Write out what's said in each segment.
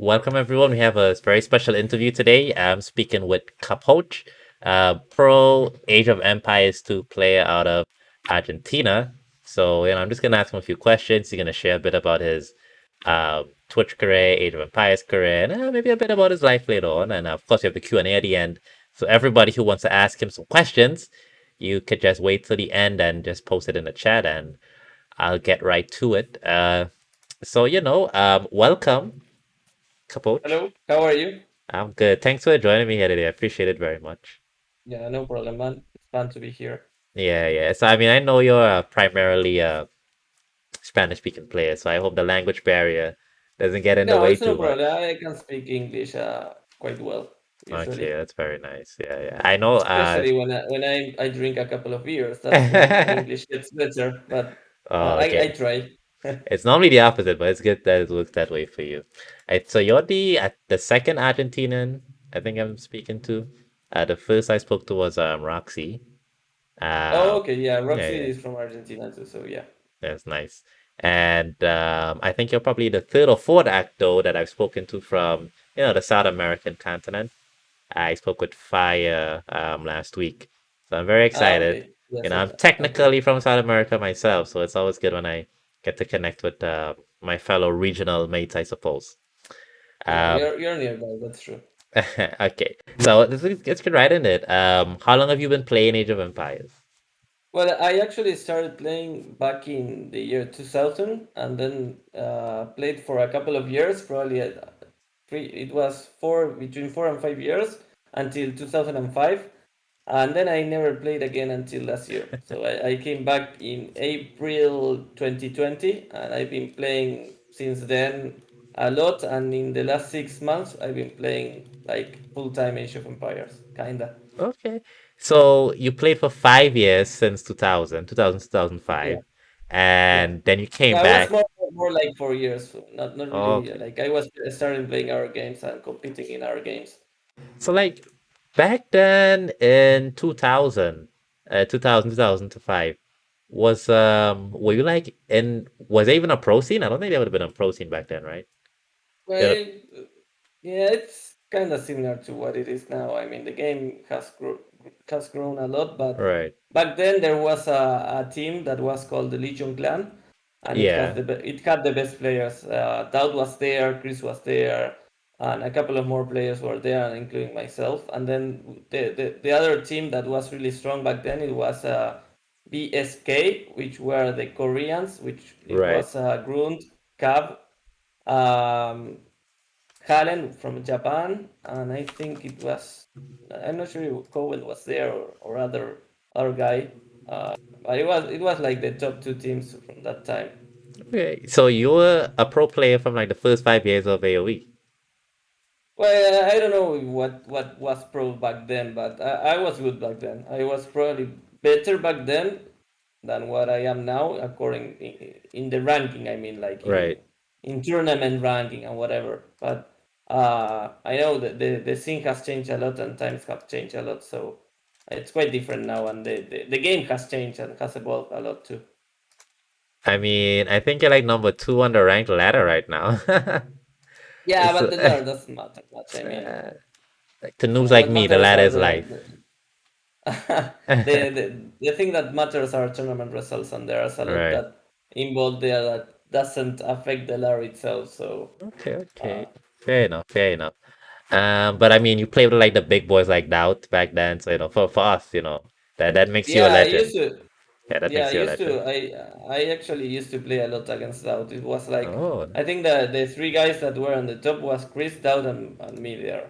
welcome everyone. We have a very special interview today. I'm speaking with Capoch, pro Age of Empires 2 player out of Argentina. So, I'm just gonna ask him a few questions. He's gonna share a bit about his Twitch career, Age of Empires career, and maybe a bit about his life later on. And of course, we have the Q&A at the end. So everybody who wants to ask him some questions, you could just wait till the end and just post it in the chat, and I'll get right to it. Welcome, Capoch. Hello, how are you? I'm good. Thanks for joining me here today. I appreciate it very much. Yeah, no problem, man. It's fun to be here. Yeah, yeah. So, I know you're primarily a Spanish speaking player, so I hope the language barrier doesn't get in the No, way it's no too problem. much. I can speak English quite well, Okay, usually. that's very nice. Yeah, yeah. I know. Especially when I drink a couple of beers. That's when my English gets better. But Oh, I okay. try. It's normally the opposite, but it's good that it works that way for you. Right, so you're the second Argentinian I think I'm speaking to. The first I spoke to was Roxy. Oh, Um, okay, yeah. yeah, Roxy yeah. is from Argentina too, so yeah. That's nice. And I think you're probably the third or fourth actor that I've spoken to from, the South American continent. I spoke with Fire last week. So I'm very Ah, excited. okay. Yes, I'm okay. technically from South America myself, so it's always good when I get to connect with my fellow regional mates, I suppose. Yeah, Um, you're nearby. That's true. okay, so let's get right in it. How long have you been playing Age of Empires? Well, I actually started playing back in the year 2000, and then played for a couple of years, probably it was between 4 and 5 years until 2005, and then I never played again until last year. So I came back in April 2020, and I've been playing since then a lot. And in the last 6 months, I've been playing like full time Age of Empires, kinda. Okay. So you played for 5 years since 2000, 2005, Yeah, yeah. and then you came I was back. more like 4 years, so not really Okay. like I was started playing our games and competing in our games. So like back then in 2000 to 5, were you like was there even a pro scene? I don't think there would have been a pro scene back then, right? There- Well, yeah, it's kind of similar to what it is now. I mean, the game has grown a lot, but Right. back then there was a team that was called the Legion Clan, and Yeah. it had the best players. Dowd was there, Chris was there, and a couple of more players were there, including myself. And then the other team that was really strong back then, it was BSK, which were the Koreans, which it Right. was Grund, Cab, um, Halen from Japan, and I think it was, I'm not sure if Cohen was there, or other guy, but it was like the top two teams from that time. Okay. So you were a pro player from like the first 5 years of AoE. Well, I don't know what was pro back then, but I was good back then. I was probably better back then than what I am now, according in the ranking. I mean, like Right. in tournament ranking and whatever. But I know that the scene has changed a lot and times have changed a lot, so it's quite different now, and the game has changed and has evolved a lot too. I think you're like number two on the ranked ladder right now. Yeah, So, but the ladder doesn't matter much. I mean, like, to noobs like what me, the matters ladder are is life. the thing that matters are tournament results, and there's a lot Right. that involved there that doesn't affect the ladder itself. So Okay, uh, okay. Fair enough, fair enough. But you played with like the big boys like Doubt back then, so for us, that makes you a yeah, I legend. used to. Yeah, that Yeah, I makes you a used legend. to. I actually used to play a lot against Dowd. It was like Oh, I think the three guys that were on the top was Chris, Dowd, and me there.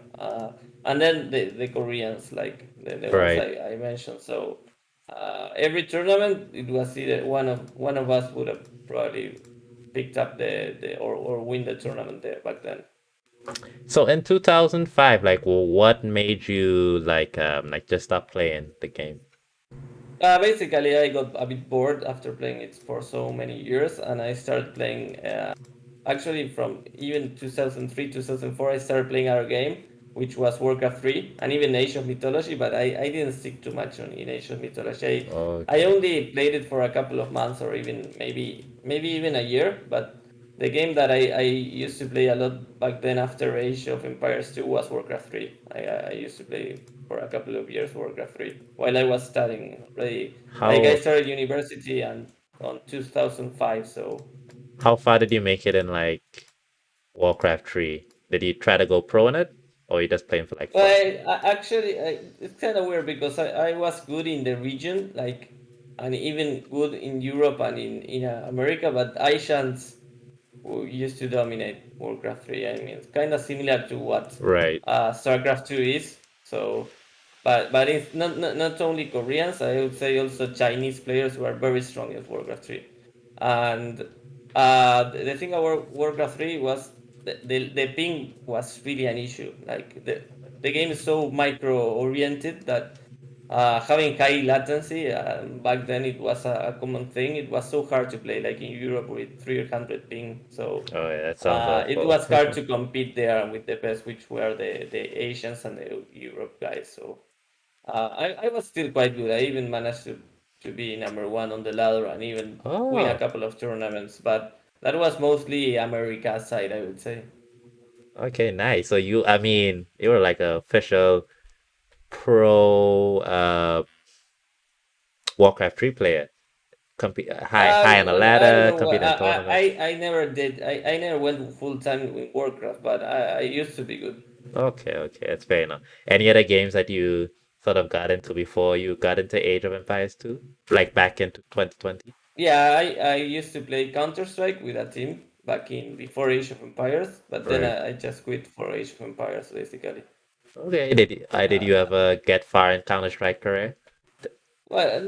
And then the Koreans, like the ones right. I mentioned. So every tournament, it was either one of us would have probably picked up the or win the tournament there back then. So in 2005, like, well, what made you like just stop playing the game? Basically, I got a bit bored after playing it for so many years, and I started playing. Actually, from even 2003, 2004, I started playing our game, which was Warcraft 3, and even Age of Mythology. But I didn't stick too much in Age of Mythology. I Okay. only played it for a couple of months, or even maybe even a year. But The game that I used to play a lot back then after Age of Empires 2 was Warcraft 3. I used to play for a couple of years Warcraft 3 while I was studying already. Like I How started university and on 2005, so how far did you make it in like Warcraft 3? Did you try to go pro in it, or you just playing for like well, fun? it's kind of weird because I was good in the region, like, and even good in Europe and in America, but Asians who used to dominate Warcraft 3. I mean, it's kind of similar to what Right. StarCraft 2 is. So, but it's not only Koreans. I would say also Chinese players who are very strong at Warcraft 3. And the thing about Warcraft 3 was the ping was really an issue. Like the game is so micro oriented that having high latency, back then it was a common thing. It was so hard to play, like in Europe with 300 ping. So Oh yeah, that sounds it awful. was hard to compete there with the best, which were the Asians and the Europe guys. So I was still quite good. I even managed to be number one on the ladder and even win a Oh, couple of tournaments. But that was mostly America side, I would say. okay, nice. So I mean, you were like a official pro Warcraft 3 player. Compete high on the I don't ladder, know. compete in tournaments. I never did. I never went full time with Warcraft, but I used to be good. Okay, okay, that's fair enough. Any other games that you sort of got into before you got into Age of Empires 2? Like back into 2020? Yeah, I used to play Counter Strike with a team back in before Age of Empires, but then Right. I just quit for Age of Empires basically. Okay. Did you Uh, ever get far in Counter-Strike career? well,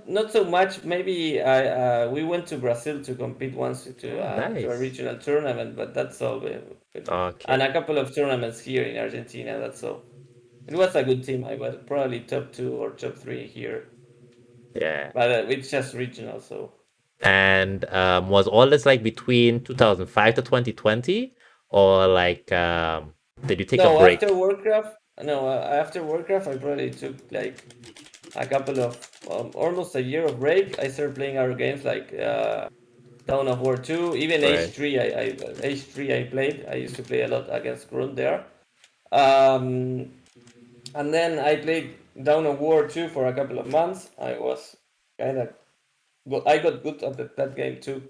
not so much. Maybe I we went to Brazil to compete once Oh, to a nice. regional tournament, but that's all. And Okay. a couple of tournaments here in Argentina. That's all. It was a good team. I was probably top two or top three here, Yeah. but it's just regional. So And was all this like between 2005 to 2020? Or like did you take a no, after break? Warcraft, no, after Warcraft, I probably took like a couple of almost a year of break. I started playing other games like Dawn of War 2, even Right. H3. H3 I played. I used to play a lot against Grunt there. Um, and then I played Dawn of War 2 for a couple of months. I was kind of I got good at that game too,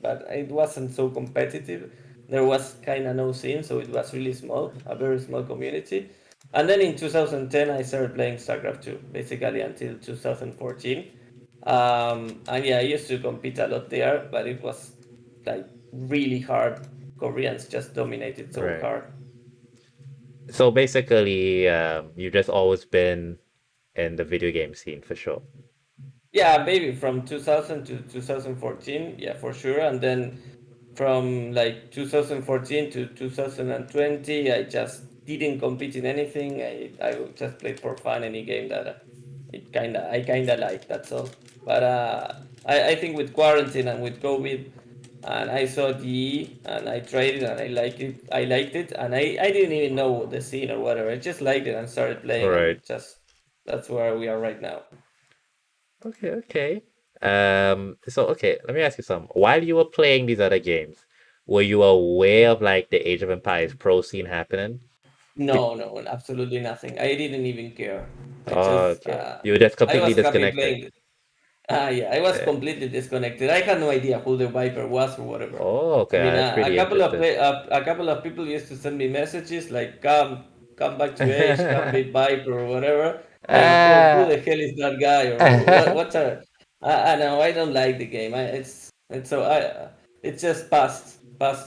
but it wasn't so competitive. There was kind of no scene, so it was really small, a very small community. And then in 2010, I started playing StarCraft 2, basically until 2014. And yeah, I used to compete a lot there, but it was like really hard. Koreans just dominated so Right. hard. So basically, you've just always been in the video game scene for sure. Yeah, maybe from 2000 to 2014, yeah, for sure. And then from like 2014 to 2020, I just didn't compete in anything. I just played for fun any game that I kinda like. That's all. But I think with quarantine and with COVID, and I saw DE and I tried it and I liked it. I liked it, and I didn't even know the scene or whatever. I just liked it and started playing, Right. and just that's where we are right now. Okay, okay. So okay, let me ask you something. While you were playing these other games, were you aware of like the Age of Empires pro scene happening? Be- No, no, absolutely nothing. I didn't even care. okay. You were just I completely was happy disconnected. playing. Yeah, I was Yeah. completely disconnected. I had no idea who the Viper was or whatever. Oh, okay. I mean, That's a really couple of interesting. a couple of people used to send me messages like, come back to age, come beat Viper or whatever." And who Ah. the hell is that guy or what's a? I know I don't like the game. It's so it's just past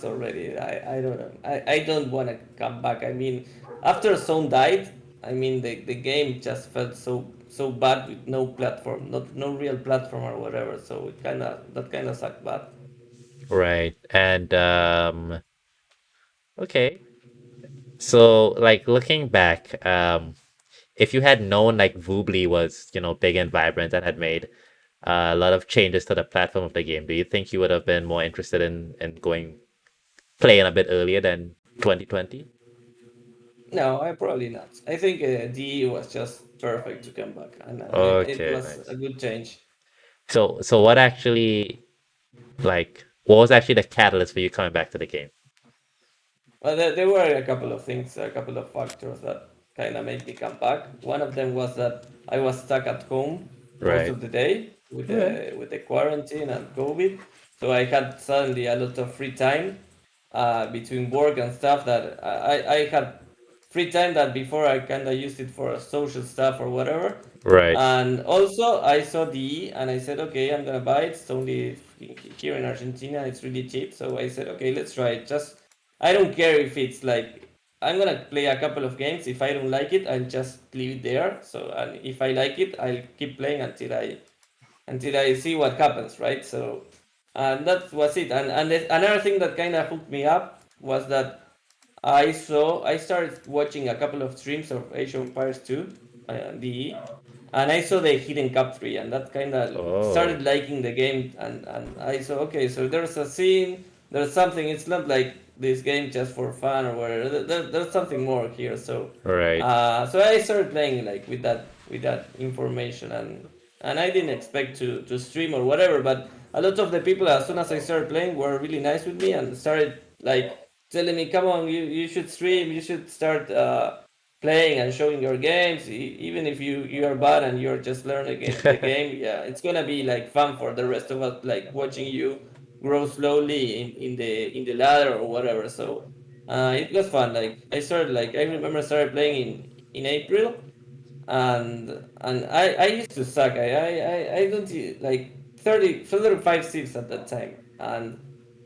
already. I don't know. I don't want to come back. I mean, after Zone died, I mean the game just felt so bad with no platform, not no real platform or whatever. So it kind of sucked bad. Right. And okay. So like looking back, if you had known like Voobly was, big and vibrant and had made a lot of changes to the platform of the game, do you think you would have been more interested in going playing a bit earlier than 2020? No, I probably not. I think DE was just perfect to come back, and it Okay, was a nice. good change. So what actually like what was actually the catalyst for you coming back to the game? Well, there were a couple of things, a couple of factors that kind of made me come back. One of them was that I was stuck at home most Right. of the day with Okay. the quarantine and COVID, so I had suddenly a lot of free time between work and stuff that I had free time that before I kind of used it for social stuff or whatever. Right. And also I saw DE and I said, okay, I'm gonna buy it. It's only here in Argentina. It's really cheap. So I said, okay, let's try it. Just I don't care if it's like I'm gonna play a couple of games. If I don't like it, I'll just leave it there. So and if I like it, I'll keep playing until I see what happens, right? So and that was it. Another thing that kind of hooked me up was that I started watching a couple of streams of Age of Empires 2, DE, and I saw the Hidden Cup 3, and that kind of Oh, started liking the game. And I saw, okay, so there's a scene, there's something. It's not like this game just for fun or whatever. There's something more here. So, right. so I started playing like with that information, and I didn't expect to stream or whatever. But a lot of the people, as soon as I started playing, were really nice with me and started like telling me, "Come on, you should stream. You should start playing and showing your games. Even if you are bad and you're just learning the game, yeah, it's gonna be like fun for the rest of us, like watching you grow slowly in the ladder or whatever." So it was fun. Like I remember started playing in April, and I used to suck. I don't like 35 saves at that time, and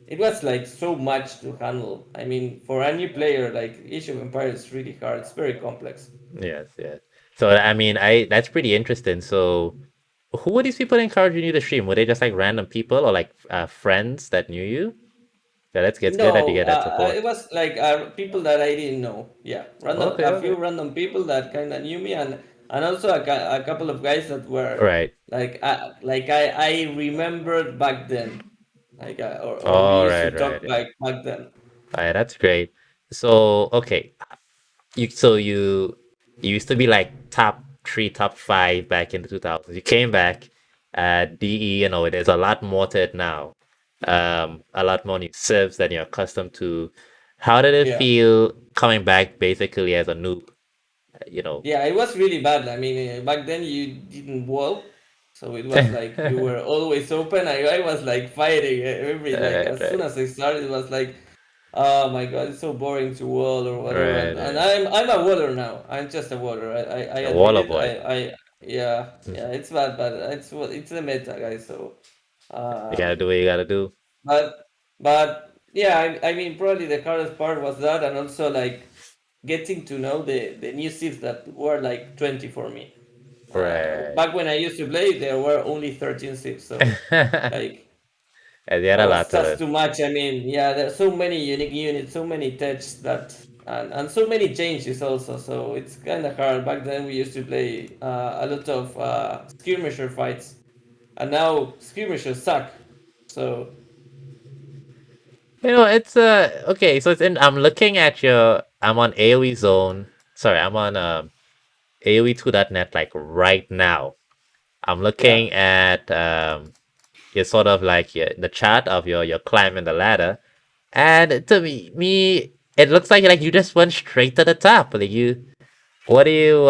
it was like so much to handle. I mean, for a new player, like Age of Empires is really hard. It's very complex. Yes, yes. So I mean, I that's pretty interesting. So who were these people encouraging you to stream? Were they just like random people or like friends that knew you? Yeah, that's it's good that you No, get that it support. was like people that I didn't know. Yeah, Okay, a few okay. random people that kind of knew me, and also a couple of guys that were Right. like I remembered back then, like or we All used right, to right. talk Yeah. back then. All right, that's great. So, okay, you used to be like top three, top five back in the 2000s. You came back, DE, there's a lot more to it now. A lot more new civs than you're accustomed to. How did it Yeah. feel coming back basically as a noob? You know. Yeah, it was really bad. I mean, back then you didn't wall, so it was like you were always open. I was like fighting every like Right, as soon right, as I started, it was like, oh my god, it's so boring to wall or whatever. right, And right. I'm a waller now. I'm just a waller. I A admit Waller it. boy. Yeah, it's bad, but it's the meta, guys. So, You gotta um, do what you gotta do. but yeah, I mean probably the hardest part was that, and also like getting to know the new seeds that were like 20 for me. Right. Back when I used to play, there were only 13 seeds, so like And you had that a was lot to just learn. too much. I mean, yeah, there's so many unique units, so many touches that, and so many changes also. So it's kind of hard. Back then, we used to play a lot of skirmisher fights, and now skirmishers suck. So It's okay, so it's in I'm looking at I'm on AoE zone. Sorry, I'm on AoE2.net like right now. I'm yeah, looking at your sort of like the chart of your climb in the ladder. And to me it looks like you just went straight to the top. Like what do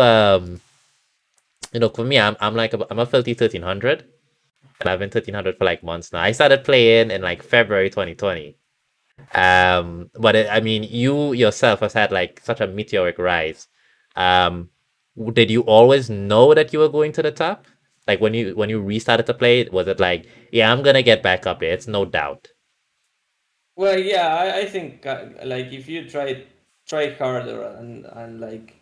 for me I'm like I'm a filthy 1300 and I've been 1300 for like months now. I started playing in like February 2020. But I mean, you yourself has had like such a meteoric rise. Did you always know that you were going to the top? Like when you restarted to play, was it like, yeah, I'm gonna get back up there? It's no doubt. well, yeah, I think like if you try harder and like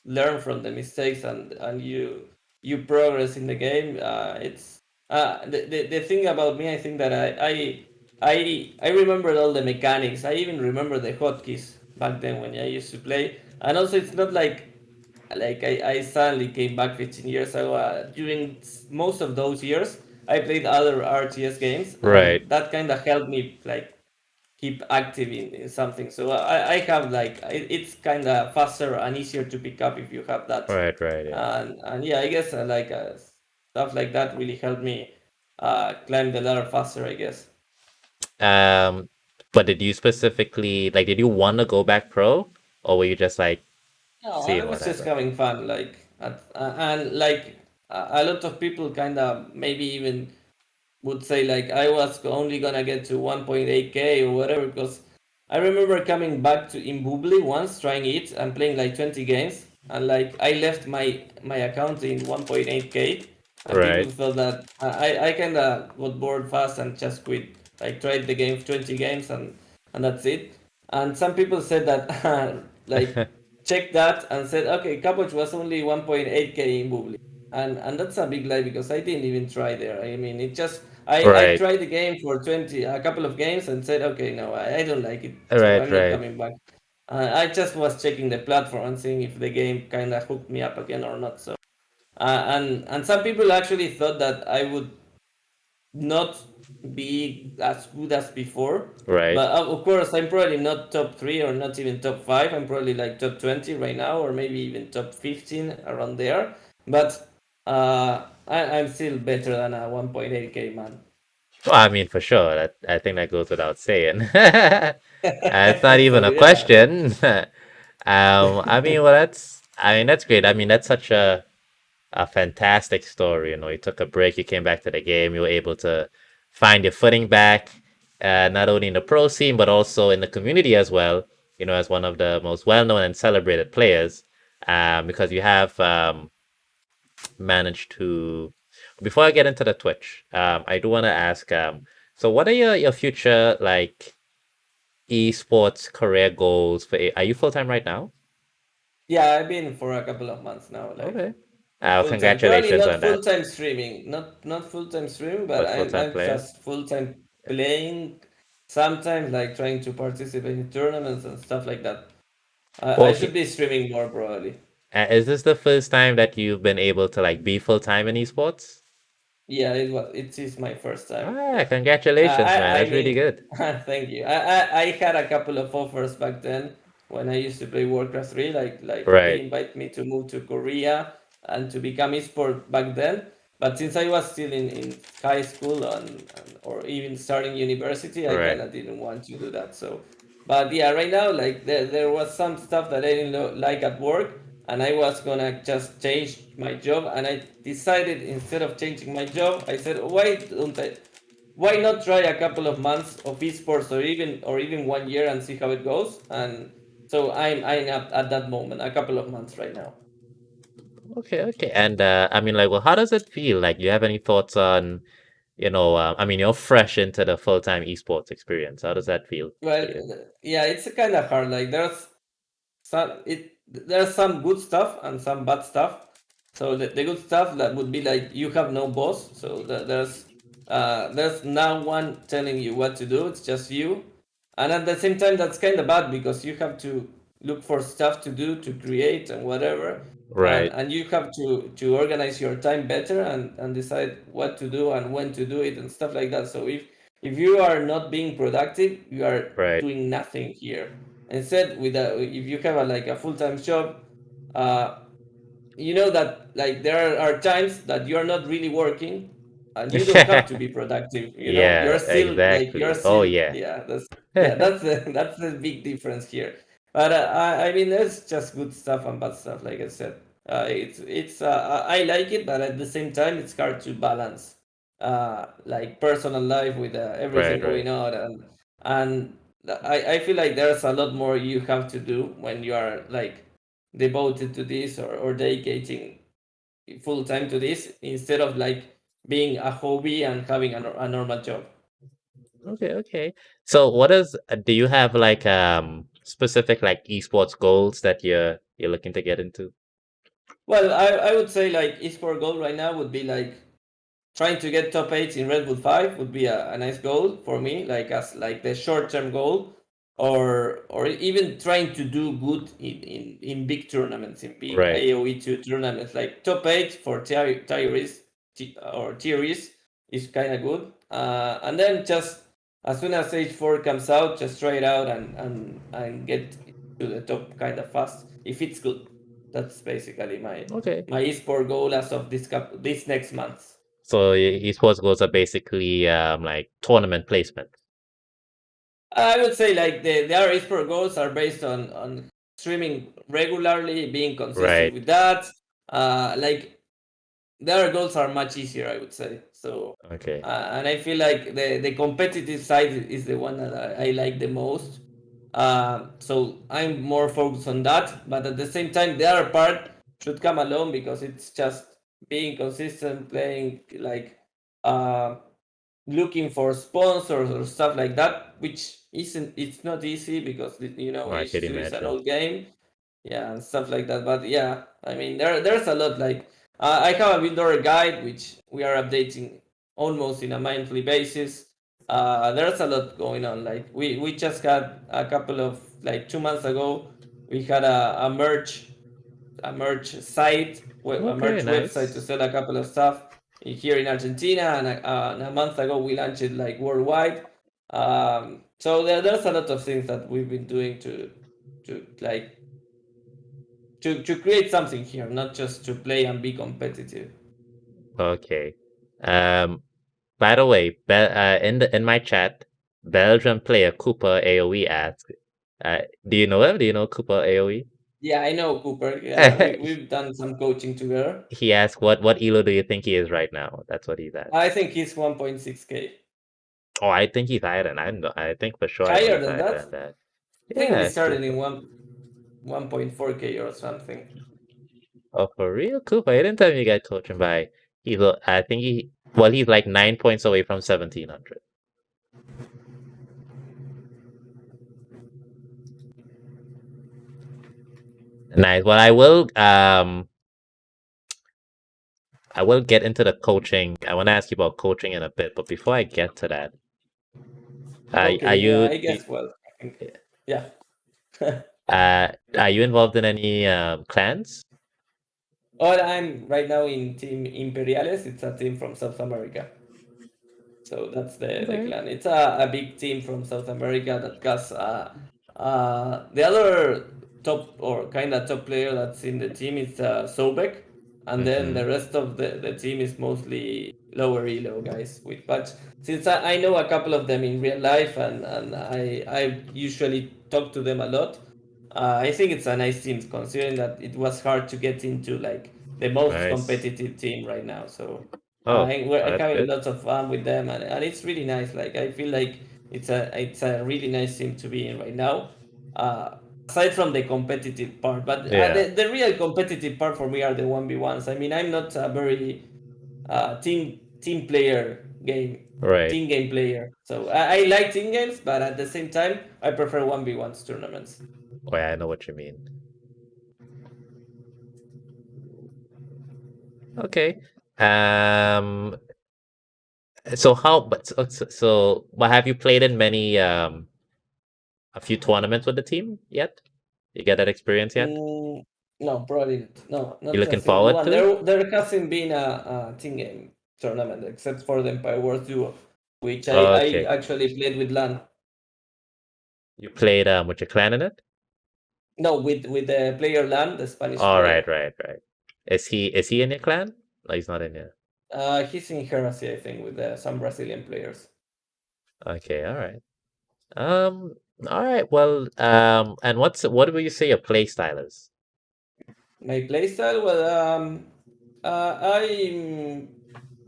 learn from the mistakes and you progress in the game. It's the thing about me. I think that I remembered all the mechanics. I even remember the hotkeys back then when I used to play. And also, it's not like I suddenly came back 15 years ago. During most of those years, I played other RTS games, Right, and that kind of helped me like keep active in something. So I have like it's kind of faster and easier to pick up if you have that. right, yeah. And yeah, I guess stuff like that really helped me climb the ladder faster, I guess. Um, but did you specifically like did you want to go back pro or were you just like No, I seeing was just whatever? having fun, and like a lot of people kind of maybe even would say like I was only gonna get to 1.8k or whatever because I remember coming back to Imbubli once trying it and playing like 20 games and like I left my account in 1.8k and people Right. thought that I kind of got bored fast and just quit, like tried the game 20 games and that's it. And some people said that like checked that and said okay, Capoch was only 1.8k in Bubli, and that's a big lie because I didn't even try there. I mean, it just I Right. tried the game for 20 a couple of games and said okay, no, I don't like it, so Right, I'm not right. coming back. I just was checking the platform and seeing if the game kind of hooked me up again or not. So and some people actually thought that I would not be as good as before. Right. But of course, I'm probably not top three or not even top five. I'm probably like top 20 right now, or maybe even top 15 around there. But I'm still better than a 1.8k man. Well, I mean, for sure. That I think that goes without saying. It's not even So a yeah, question. I mean, well, I mean, that's great. I mean, that's such a fantastic story. You know, you took a break, you came back to the game, you were able to find your footing back, not only in the pro scene, but also in the community as well, you know, as one of the most well-known and celebrated players, because you have managed to. Before I get into the Twitch, I do want to ask, so what are your future like esports career goals for? Are you full time right now? yeah, I've been for a couple of months now, like Okay. full time. Probably Congratulations not on full that. time streaming, not full time streaming, but But full I'm time I'm player. just full time playing. Sometimes like trying to participate in tournaments and stuff like that. I Well, should be streaming more probably. is this the first time that you've been able to like be full time in esports? Yeah, it is my first time. Ah, Yeah. congratulations, man. I That's really mean, good. thank you. I had a couple of offers back then when I used to play Warcraft 3. Like they Right, invite me to move to Korea and to become esport back then. But since I was still in high school and or even starting university, I right. kind of didn't want to do that. So, but yeah, right now like there was some stuff that I didn't like at work, and I was gonna just change my job, and I decided instead of changing my job, I said why not try a couple of months of esports or even 1 year and see how it goes. And so I'm at that moment a couple of months right now. Okay, okay. And I mean, like, well, how does it feel? Like, do you have any thoughts on, I mean, you're fresh into the full time esports experience. How does that feel for Well, you? yeah, it's kind of hard. Like there's some good stuff and some bad stuff. So the good stuff that would be like you have no boss, so there's no one telling you what to do. It's just you, and at the same time that's kind of bad because you have to look for stuff to do to create and whatever, Right, and you have to organize your time better and decide what to do and when to do it and stuff like that. So if you are not being productive, you are right. doing nothing here. Instead, if you have like a full time job, uh, you know that like there are times that you are not really working, and you don't have to be productive. Yeah, You're still like you're exactly. Oh, still yeah. yeah. That's that's the big difference here. But I mean, there's just good stuff and bad stuff. Like I said, it's I like it, but at the same time, it's hard to balance like personal life with everything Right, right. going on and I feel like there's a lot more you have to do when you are like devoted to this or dedicating full time to this instead of like being a hobby and having a normal job. Okay, okay. So do you have like specific like esports goals that you're looking to get into? Well, I would say like esport goal right now would be like trying to get top eight in Red Bull 5 would be a nice goal for me, like as like the short term goal, or even trying to do good in big tournaments, in big Right. AOE2 tournaments, like top eight for tieries or tiers is kind of good. And then just as soon as H4 comes out, just try it out and get to the top kind of fast if it's good. That's basically Okay. my esport goal as of this next month. So esports goals are basically like tournament placement. I would say like our esport goals are based on streaming regularly, being consistent Right. with that. Like their goals are much easier, I would say. So, Okay. and I feel like the competitive side is the one that I like the most. So I'm more focused on that, but at the same time, the other part should come along because it's just being consistent, playing like uh, looking for sponsors or stuff like that, which isn't it's not easy because Oh, I could H2 is an imagine. old game, yeah, and stuff like that. But yeah, I mean there's a lot like I have a builder guide which we are updating almost in a monthly basis. There's a lot going on. Like we just had a couple of like 2 months ago, we had a merch site, a Okay, merch website to nice. sell a couple of stuff here in Argentina, and a month ago we launched it like worldwide. So there's a lot of things that we've been doing to like to create something here, not just to play and be competitive. Okay. Um, by the way, in my chat, Belgian player Cooper AOE asked, do you know him? Do you know Cooper AOE? Yeah, I know Cooper. Yeah, we've done some coaching together. He asked what elo do you think he is right now? That's what he's at. I think he's 1.6K. Oh, I think he's higher than I know. I think for sure I know Higher he's than higher that? than that. I think we Yeah, started in Cooper. 1.4K or something. Oh, for real? Cooper. He didn't tell me you got coaching by I think he's like 9 points away from 1700. Nice. Well, I will get into the coaching. I want to ask you about coaching in a bit, but before I get to that, are Okay, yeah, you I do, guess. Well, I think, yeah. are you involved in any clans? Well, I'm right now in Team Imperiales. It's a team from South America. So that's the Okay. clan. It's a big team from South America that has the other top or kind of top player that's in the team is Sobek, and then Mm-hmm. the rest of the team is mostly lower elo guys. With but since I know a couple of them in real life and I usually talk to them a lot, I think it's a nice team considering that it was hard to get into like the most Nice. competitive team right now. So. Oh, We're that's having good. lots of fun with them, and it's really nice. Like I feel like it's a really nice team to be in right now. Aside from the competitive part, but Yeah. the real competitive part for me are the 1v1s. I mean, I'm not a very team player Right. team game player. So I like team games, but at the same time, I prefer 1v1s tournaments. Oh, yeah, I know what you mean. Okay. Um. But have you played in a few tournaments with the team yet? You get that experience yet? Mm, no, probably not. No, You not a looking single forward one. to? There hasn't been a team game tournament except for the Empire Wars Duo, which I Okay. actually played with LAN. You played with your clan in it? No, with the player LAN, the Spanish All right, player. right, right. Is he in your clan? No, he's not in here. He's in Heresy, I think, with some Brazilian players. Okay, all right. Um, all right. Well, and what would you say your play style is? My playstyle, well, I'm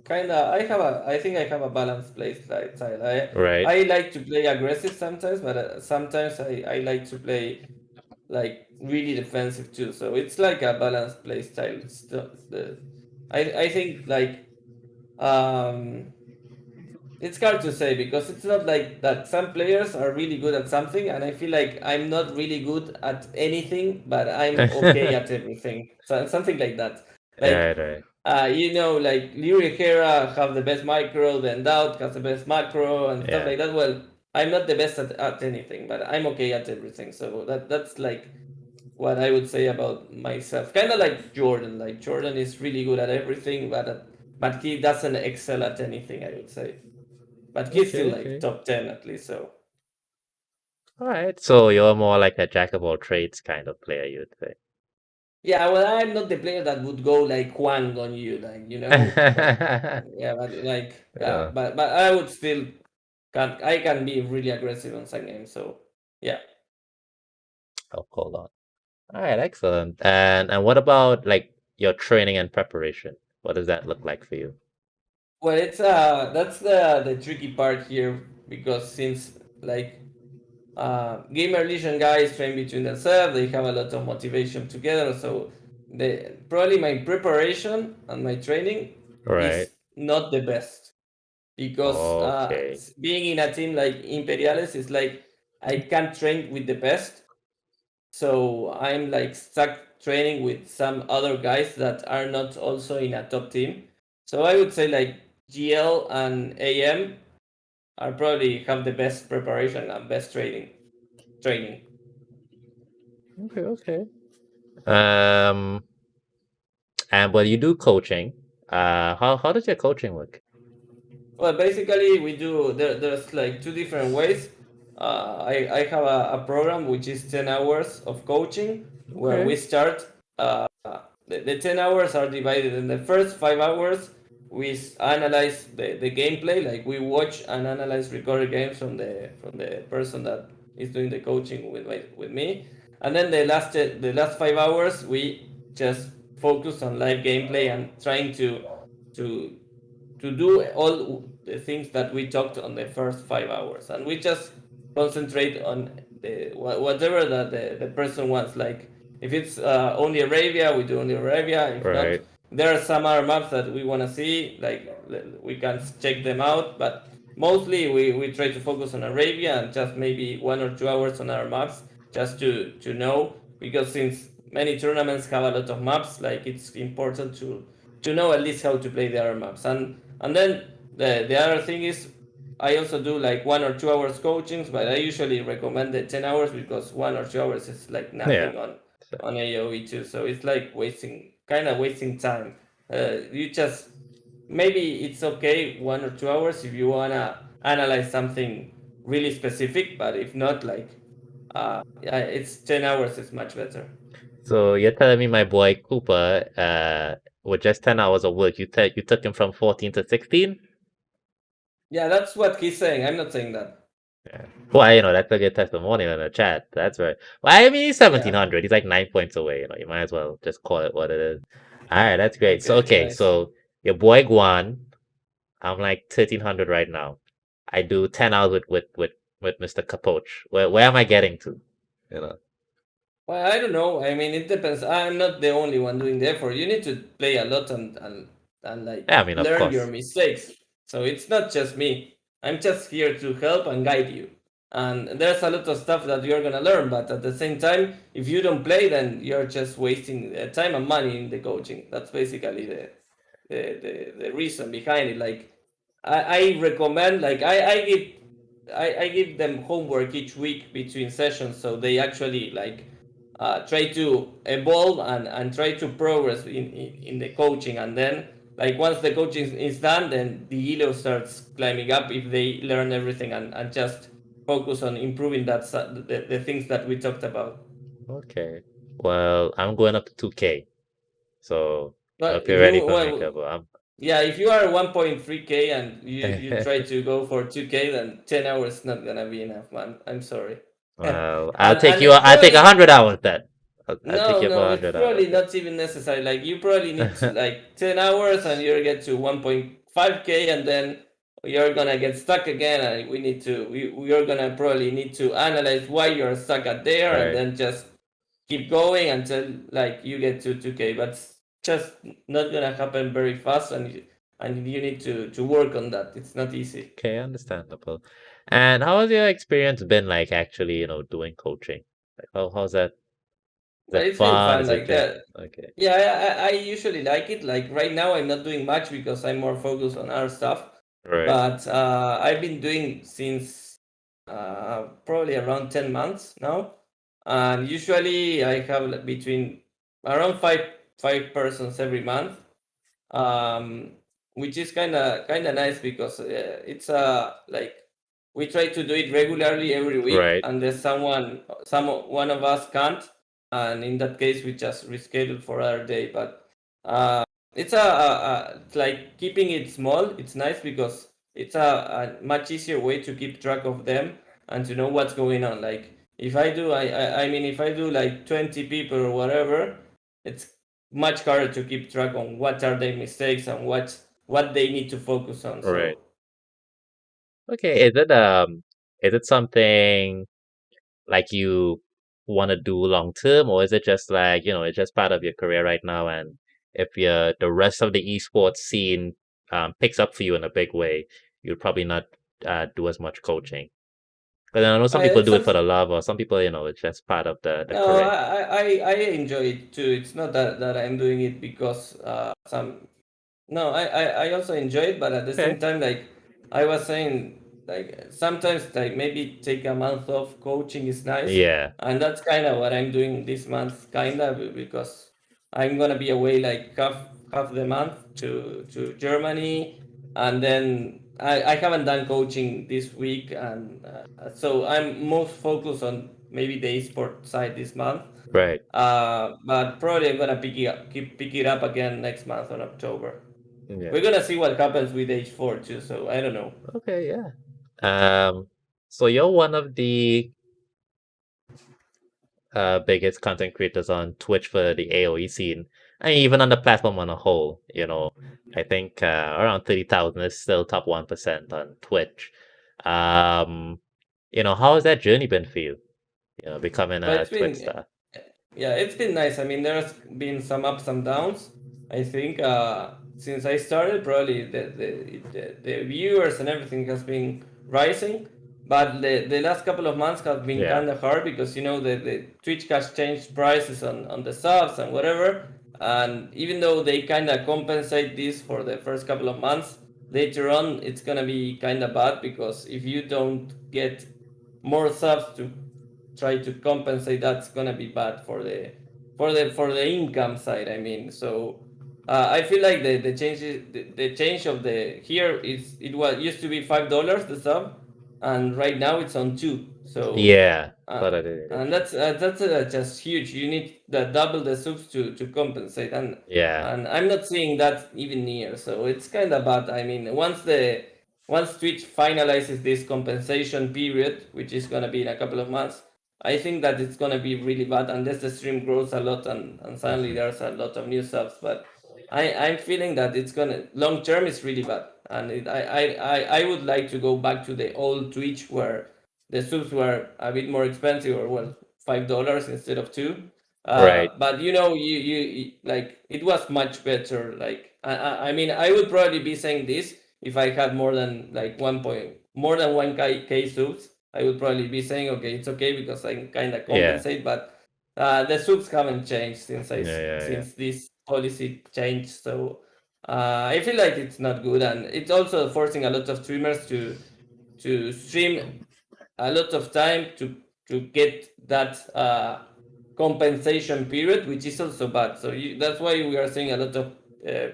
kind of I think I have a balanced playstyle. Right. I like to play aggressive sometimes, but sometimes I like to play like really defensive too. So it's like a balanced play style. It's I think like um it's hard to say because it's not like that some players are really good at something and I feel like I'm not really good at anything, but I'm okay at everything. So something like that. Like Right, right. like Liu Hera have the best micro, then Doubt has the best macro and stuff Yeah. like that. Well, I'm not the best at anything, but I'm okay at everything. So that's like what I would say about myself. Kind of like Jordan. Like Jordan is really good at everything, but he doesn't excel at anything. I would say, but he's still Okay, like okay. top 10 at least. So All right. So you're more like a jack of all trades kind of player, you'd say. yeah, well, I'm not the player that would go like Huang on you, like but yeah, but like yeah, Yeah. but I would still. I can be really aggressive on some games. So yeah. Oh, hold on. All right, excellent. And what about like your training and preparation? What does that look like for you? Well, it's that's the tricky part here because since like gamer legion guys train between themselves, they have a lot of motivation together. So probably my preparation and my training Right. is not the best because Okay. being in a team like Imperiales is like I can't train with the best, so I'm like stuck training with some other guys that are not also in a top team. So I would say like GL and AM are probably have the best preparation and best training. Okay, okay. Um, and when you do coaching, how does your coaching look? Well, basically, we do there's like two different ways. I have a program which is 10 hours of coaching where Okay. we start. The 10 hours are divided in the first 5 hours. We analyze the gameplay, like we watch and analyze recorded games from the person that is doing the coaching with me, and then the last 5 hours we just focus on live gameplay and trying to to do all the things that we talked on the first 5 hours, and we just concentrate on whatever that the person wants. Like if it's only Arabia, we do only Arabia. If not, Right. there are some other maps that we want to see, like we can check them out, but mostly we try to focus on Arabia and just maybe 1 or 2 hours on our maps just to know, because since many tournaments have a lot of maps, like it's important to know at least how to play the other maps. And then the other thing is I also do like 1 or 2 hours coachings, but I usually recommend the 10 hours because 1 or 2 hours is like Yeah. nothing So, on AOE too. So it's like wasting time. You just maybe it's okay 1 or 2 hours if you wanna analyze something really specific, but if not, like yeah, it's 10 hours is much better. so you're telling me my boy Cooper, with just 10 hours of work, you took him from 14 to 16? Yeah, that's what he's saying. I'm not saying that. Yeah. Well, that's a good testimonial in the chat. That's right. Well, I mean, he's Yeah. 1700. He's like 9 points away. You might as well just call it what it is. All right, that's great. So, Okay. okay, Nice. so your boy Guan, I'm like 1300 right now. I do 10 hours with Mr. Capoch. Where am I getting to? You know. Well, I don't know. I mean, it depends. I'm not the only one doing the effort. You need to play a lot and like Yeah, I mean, of learn your course. mistakes. So it's not just me. I'm just here to help and guide you. And there's a lot of stuff that you're gonna learn, but at the same time, if you don't play, then you're just wasting time and money in the coaching. That's basically the reason behind it. Like I recommend, like I give them homework each week between sessions, so they actually like try to evolve and try to progress in the coaching. And then like once the coaching is done, then the elo starts climbing up if they learn everything and just focus on improving the things that we talked about. Okay. Well, I'm going up to 2K. So I But hope if you're you ready for me, well, Cabo. yeah, if you are 1.3k and you I'm try to go for 2k, then 10 hours is not gonna be enough, man. I'm sorry. and Well, and it's I'll take probably 100 hours then. I'll take no, you for no, it's 100 hours probably not even necessary. Like you probably need to then. like 10 hours and you get to 1.5k, and then you're gonna get stuck again, and we are gonna probably need to analyze why you're stuck at there, and Right. then just keep going until like you get to 2k. But it's just not gonna happen very fast, and you need to work on that. It's not easy. Okay, understandable. And how has your experience been like actually, doing coaching? Like how's that? Is But it it's been fun? fun Is it like just that. okay? Yeah, I usually like it. Like right now, I'm not doing much because I'm more focused on other stuff. Right. But I've been doing since probably around 10 months now, and usually I have like, between around five persons every month, um, which is kind of nice because it's like we try to do it regularly every week, Right. and there's one of us can't, and in that case we just reschedule for other day. But it's it's like keeping it small. It's nice because it's a much easier way to keep track of them and to know what's going on. Like if I do, I mean, if I do like 20 people or whatever, it's much harder to keep track on what are their mistakes and what they need to focus on. Right. So Okay. Is it something like you want to do long term, or is it just like, it's just part of your career right now? And if the rest of the esports scene picks up for you in a big way, you'll probably not do as much coaching. Because I know some people it's do it for something. the love, or some people, it's just part of the No, career. I enjoy it too. It's not that I'm doing it because some. No, I also enjoy it, but at the Okay. same time, like I was saying, like sometimes like maybe take a month off coaching is nice, Yeah. and that's kind of what I'm doing this month, kind of because I'm gonna be away like half the month to Germany, and then I haven't done coaching this week, and so I'm most focused on maybe the esport side this month. Right. But probably I'm gonna pick it up again next month on October. Yeah. We're gonna see what happens with H4 too, so I don't know. Okay. Yeah. Um. So you're one of the biggest content creators on Twitch for the AOE scene, and even on the platform on a whole. I think around 30,000 is still top 1% on Twitch. Um, how has that journey been for you? Becoming But a it's Twitch been star. Yeah, it's been nice. I mean, there's been some ups and downs. I think since I started, probably the viewers and everything has been rising, but the last couple of months have been Yeah. kind of hard because the Twitch has changed prices on the subs and whatever, and even though they kind of compensate this for the first couple of months, later on it's gonna be kind of bad because if you don't get more subs to try to compensate, that's gonna be bad for the income side. I mean, so I feel like the change of the here is it was used to be $5 the sub, and right now it's on two. So Yeah. uh, Thought I did. and that's just huge. You need the double the subs to compensate, Yeah. and I'm not seeing that even near. So it's kind of bad. I mean, once Twitch finalizes this compensation period, which is gonna be in a couple of months, I think that it's gonna be really bad unless the stream grows a lot and suddenly Hmm. there's a lot of new subs. But I'm feeling that it's gonna long term is really bad, and I would like to go back to the old Twitch where the subs were a bit more expensive, or well, $5 instead of two. Right. But like it was much better. Like I mean, I would probably be saying this if I had more than like more than 1K subs. I would probably be saying, okay, it's okay because I kind of Yeah. compensate. But the subs haven't changed Yeah. Yeah. Yeah. since this policy changed. So I feel like it's not good, and it's also forcing a lot of streamers to stream a lot of time to get that compensation period, which is also bad. So that's why we are seeing a lot of uh,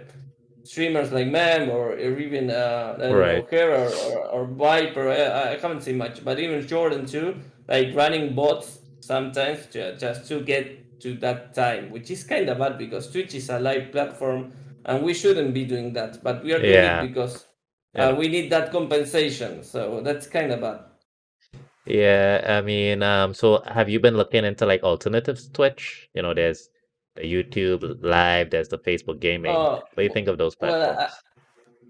streamers like Mem or even I don't know Right. her or Viper. I haven't seen much, but even Jordan too, like running bots sometimes just to get to that time, which is kind of bad because Twitch is a live platform and we shouldn't be doing that, but we are doing it Yeah. because You know. we need that compensation. So that's kind of bad. Yeah, I mean, so have you been looking into like alternatives to Twitch? There's the YouTube Live, there's the Facebook Gaming. Uh, What do you think of those well, platforms?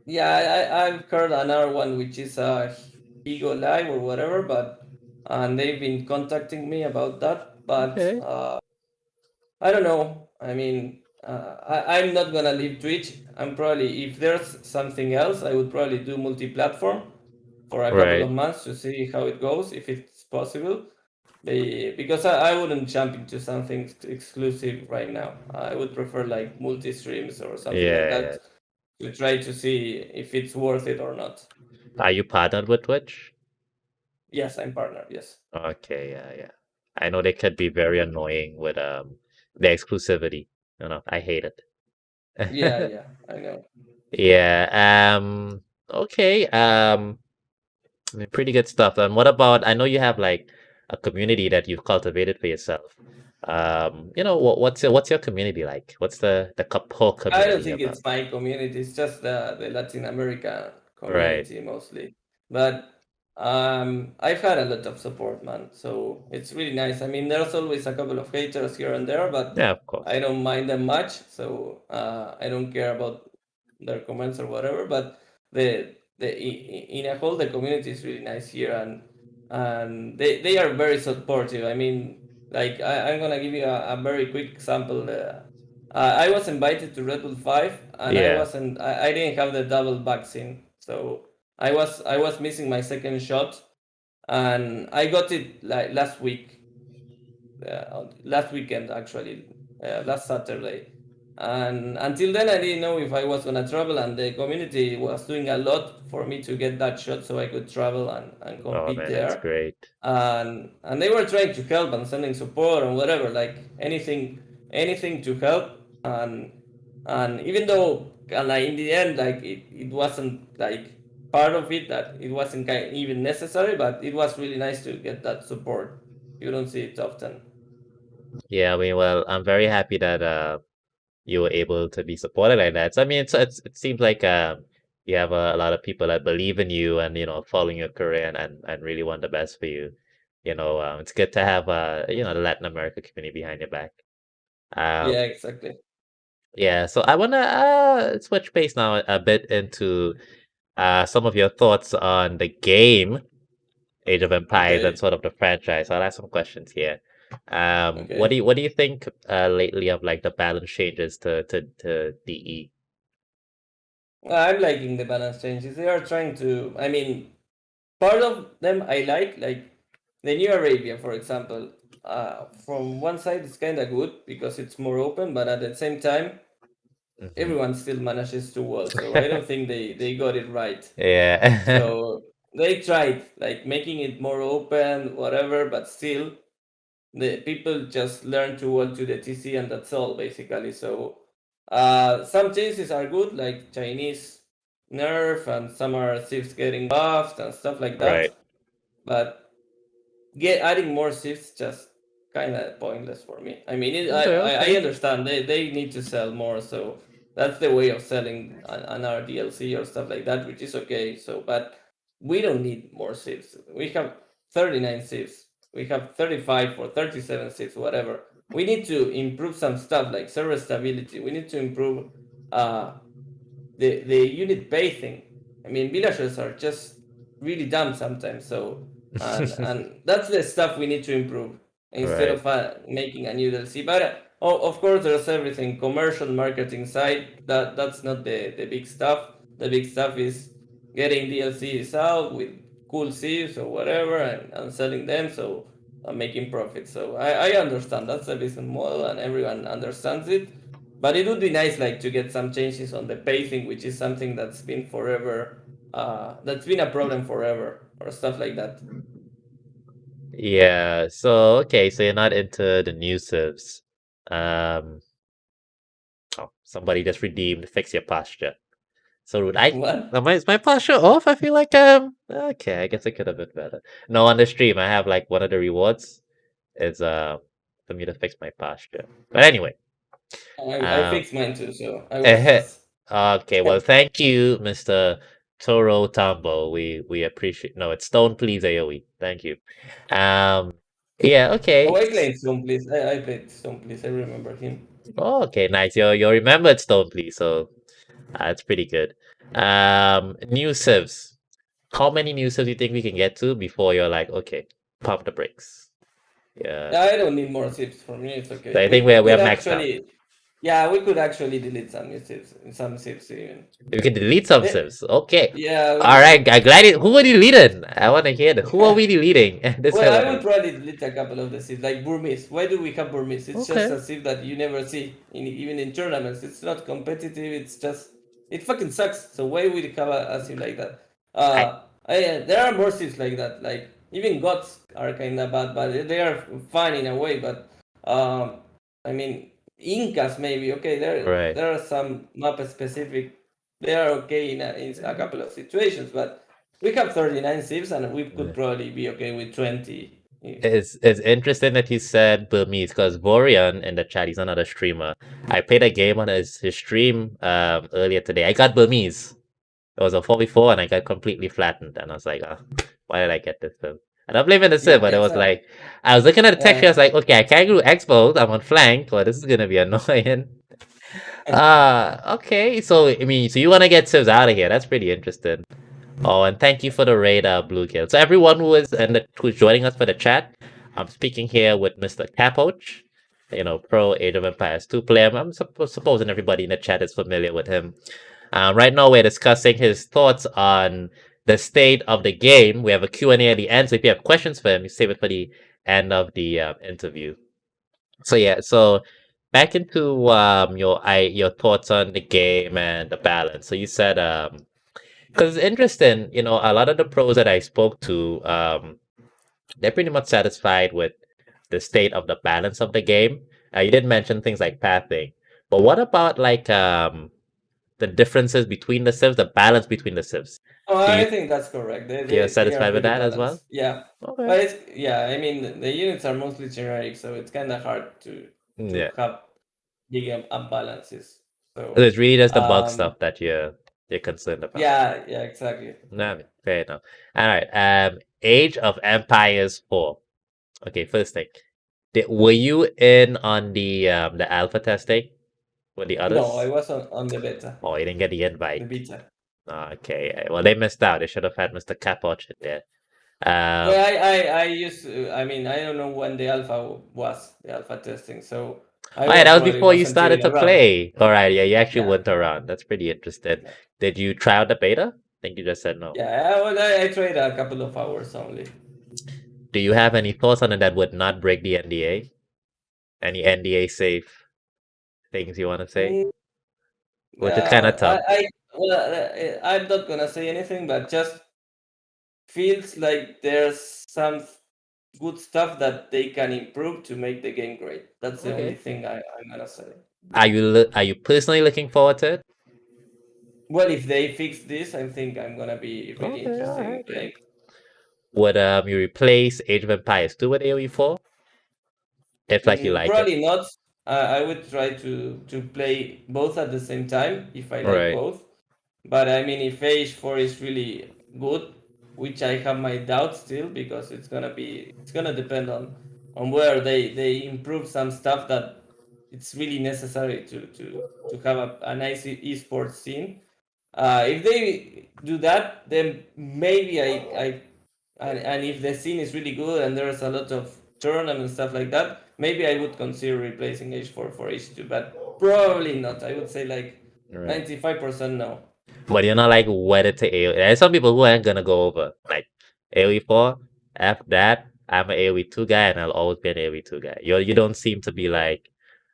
yeah, I've heard another one which is Higo Live or whatever, but and they've been contacting me about that, but Okay. I don't know. I mean, I'm not gonna leave Twitch. I'm probably if there's something else, I would probably do multi-platform for a couple Right. of months to see how it goes, if it's possible. Because I wouldn't jump into something exclusive right now. I would prefer like multi-streams or something like Yeah, yeah. that to try to see if it's worth it or not. Are you partnered with Twitch? Yes, I'm partner. Yes. Okay, yeah, yeah. I know they could be very annoying with the exclusivity. I hate Yeah, it. yeah, I know. Yeah, okay. I mean, pretty good stuff. And what about, I know you have like a community that you've cultivated for yourself. What's your community like? What's the Capoch I don't community think about? it's my community. It's just the Latin America. Right. community mostly. But I've had a lot of support, man. So it's really nice. I mean, there's always a couple of haters here and there, but Yeah, of I course. don't mind them much. So I don't care about their comments or whatever. But in a whole, the community is really nice here, and they are very supportive. I mean, like I'm gonna give you a very quick example. I was invited to Red Bull 5, and Yeah. I didn't have the double vaccine, so I was missing my second shot, and I got it like last week, last weekend actually, last Saturday. And until then, I didn't know if I was gonna travel, and the community was doing a lot for me to get that shot so I could travel and Oh compete man, that's there. great. And they were trying to help and sending support and whatever, like anything to help. And even though, and in the end, like it wasn't like part of it, that it wasn't even necessary, but it was really nice to get that support. You don't see it often. Yeah, I mean, well, I'm very happy that you were able to be supported like that. So I mean, it seems like you have a lot of people that believe in you and following your career and really want the best for you. It's good to have the Latin America community behind your back. Yeah, Um, exactly. yeah, so I wanna switch pace now a bit into some of your thoughts on the game Age of Empires and Okay. sort of the franchise. I'll ask some questions here. What Okay. do you think lately of like the balance changes to DE? I'm liking the balance changes. They are trying to. I mean, part of them I like the New Arabia, for example. From one side, it's kind of good because it's more open, but at the same time, Hmm. everyone still manages to wall. So I don't think they got it right. Yeah. So they tried like making it more open, whatever, but still the people just learn to wall to the TC, and that's all basically. So some changes are good, like Chinese nerf, and some are shifts getting buffed and stuff like Right. that. But get adding more shifts just kind of pointless for me. I mean, Okay, I okay. understand they need to sell more, so that's the way of selling an our DLC or stuff like that, which is okay. So, but we don't need more shifts. We have 39 shifts. We have 35 or 37 shifts, whatever. We need to improve some stuff like server stability. We need to improve uh, the unit pacing. I mean, villagers are just really dumb sometimes. So, and that's the stuff we need to improve instead Right. of making a new DLC. But of course, there's everything commercial marketing side. That's not the big stuff. The big stuff is getting DLCs out with cool C's or whatever, and selling them. So making profit. So I understand that's the business model, and everyone understands it. But it would be nice, like, to get some changes on the pacing, which is something that's been forever, that's been a problem forever, or stuff like that. Yeah. So okay, so you're not into the new civs. Um, oh, somebody just redeemed fix your posture. So would I What? is my posture off? I feel like okay, I guess it could have been better. No, on the stream I have like one of the rewards is for me to fix my posture. But anyway, I um fixed mine too, so I was just. okay, well thank you, Mr. Toro Tambo. We appreciate no, it's Stone Please AoE. Thank you. Um yeah, Oh, okay. I played Stone Please. I played Stone Please. I remember him. Oh, okay, nice. You remembered Stone Please, so it's pretty good. New civs. How many new civs do you think we can get to before you're like, okay, pump the brakes? Yeah. I don't need more tips. For me, it's So okay. I think We we're could maxed out. actually, yeah, we could actually delete some tips even. We can delete some Eh, civs. Okay. Yeah, All right. I'm glad it. Who are you deleting? I want to hear that. Who are we. we deleting? This I Well, want I to would hear. probably delete a couple of the seeds, like Burmese. Why do we have Burmese? It's just Okay. a seed that you never see, even in tournaments. It's not competitive. It's just, it fucking sucks. So why would you have a seed like that? I There are more seeds like that. Like even gods are kind of bad, but they are fine in a way. But um, I mean, Incas maybe okay. right. There are some map specific. They are okay in a couple of situations, but we have 39 sieves, and we could Yeah. probably be okay with 20. It's interesting that you said Burmese because Vorian in the chat, he's another streamer. I played a game on his stream earlier today. I got Burmese. It was a 4v4 and I got completely flattened. And I was like, oh, why did I get this sim? And I'm blaming the sim, Yeah, but it was like, I was looking at the texture, I was yeah. like, okay, I can't do X-Bolt, I'm on flank, well, this is gonna be annoying. Okay, so, I mean, so you want to get Sivs out of here, that's pretty interesting. Oh, and thank you for the raid, Bluegill. So everyone who's joining us for the chat, I'm speaking here with Mr. Capoch, pro Age of Empires 2 player. I'm supposing everybody in the chat is familiar with him. Right now, we're discussing his thoughts on the state of the game. We have a Q&A at the end, so if you have questions for him, you save it for the end of the interview. So yeah, so back into your thoughts on the game and the balance. So you said because it's interesting, a lot of the pros that I spoke to, they're pretty much satisfied with the state of the balance of the game. You did mention things like pathing, but what about like the differences between the civs, the balance between the civs? Oh, Do I you think that's correct. you're They are satisfied with pretty that as well? balanced. Yeah, Okay. but it's yeah. I mean, the units are mostly generic, so it's kind of hard to Yeah. have big imbalances. So So, it's really just the bug um, stuff that you're concerned about. yeah, yeah, exactly. No, fair enough. All right. Age of Empires 4. Okay, first thing. Were you in on the alpha testing with the No, I others? was on the beta, Oh, you didn't get the the invite. beta. Okay, well they missed out. They should have had Mr. Capoch in there. Well, Um, I used to, I mean, I don't know when the alpha was, the alpha testing, so I oh yeah, that was probably before you wasn't started even to around. play. All right, yeah, you actually Yeah, went around. That's pretty interesting. yeah, Did you try out the beta? I think you just said no. yeah. Well, I tried a couple of hours only. Do you have any thoughts on it that would not break the NDA? Any NDA safe things you want to say? Mm, Which is kind of tough. I'm not gonna say anything, but just feels like there's some good stuff that they can improve to make the game great. That's the only Okay. thing I'm gonna say. Are you personally looking forward to it? Well, if they fix this, I think I'm gonna be really Okay, all interested in right. playing. Would you replace Age of Empires 2 with AoE4? If like you like it. Probably not. I would try to play both at the same time if I like Right. both. But I mean, if H4 is really good, which I have my doubts still, because it's gonna depend on where they improve some stuff that it's really necessary to have a nice esports scene. If they do that, then maybe and if the scene is really good and there's a lot of tournament and stuff like that, maybe I would consider replacing H4 for H2, but probably not. I would say like Right. 95% no. But you're not like wedded to AoE. There's some people who aren't gonna go over. Like AoE4, F that, I'm an AoE2 guy and I'll always be an AoE2 guy. You don't seem to be like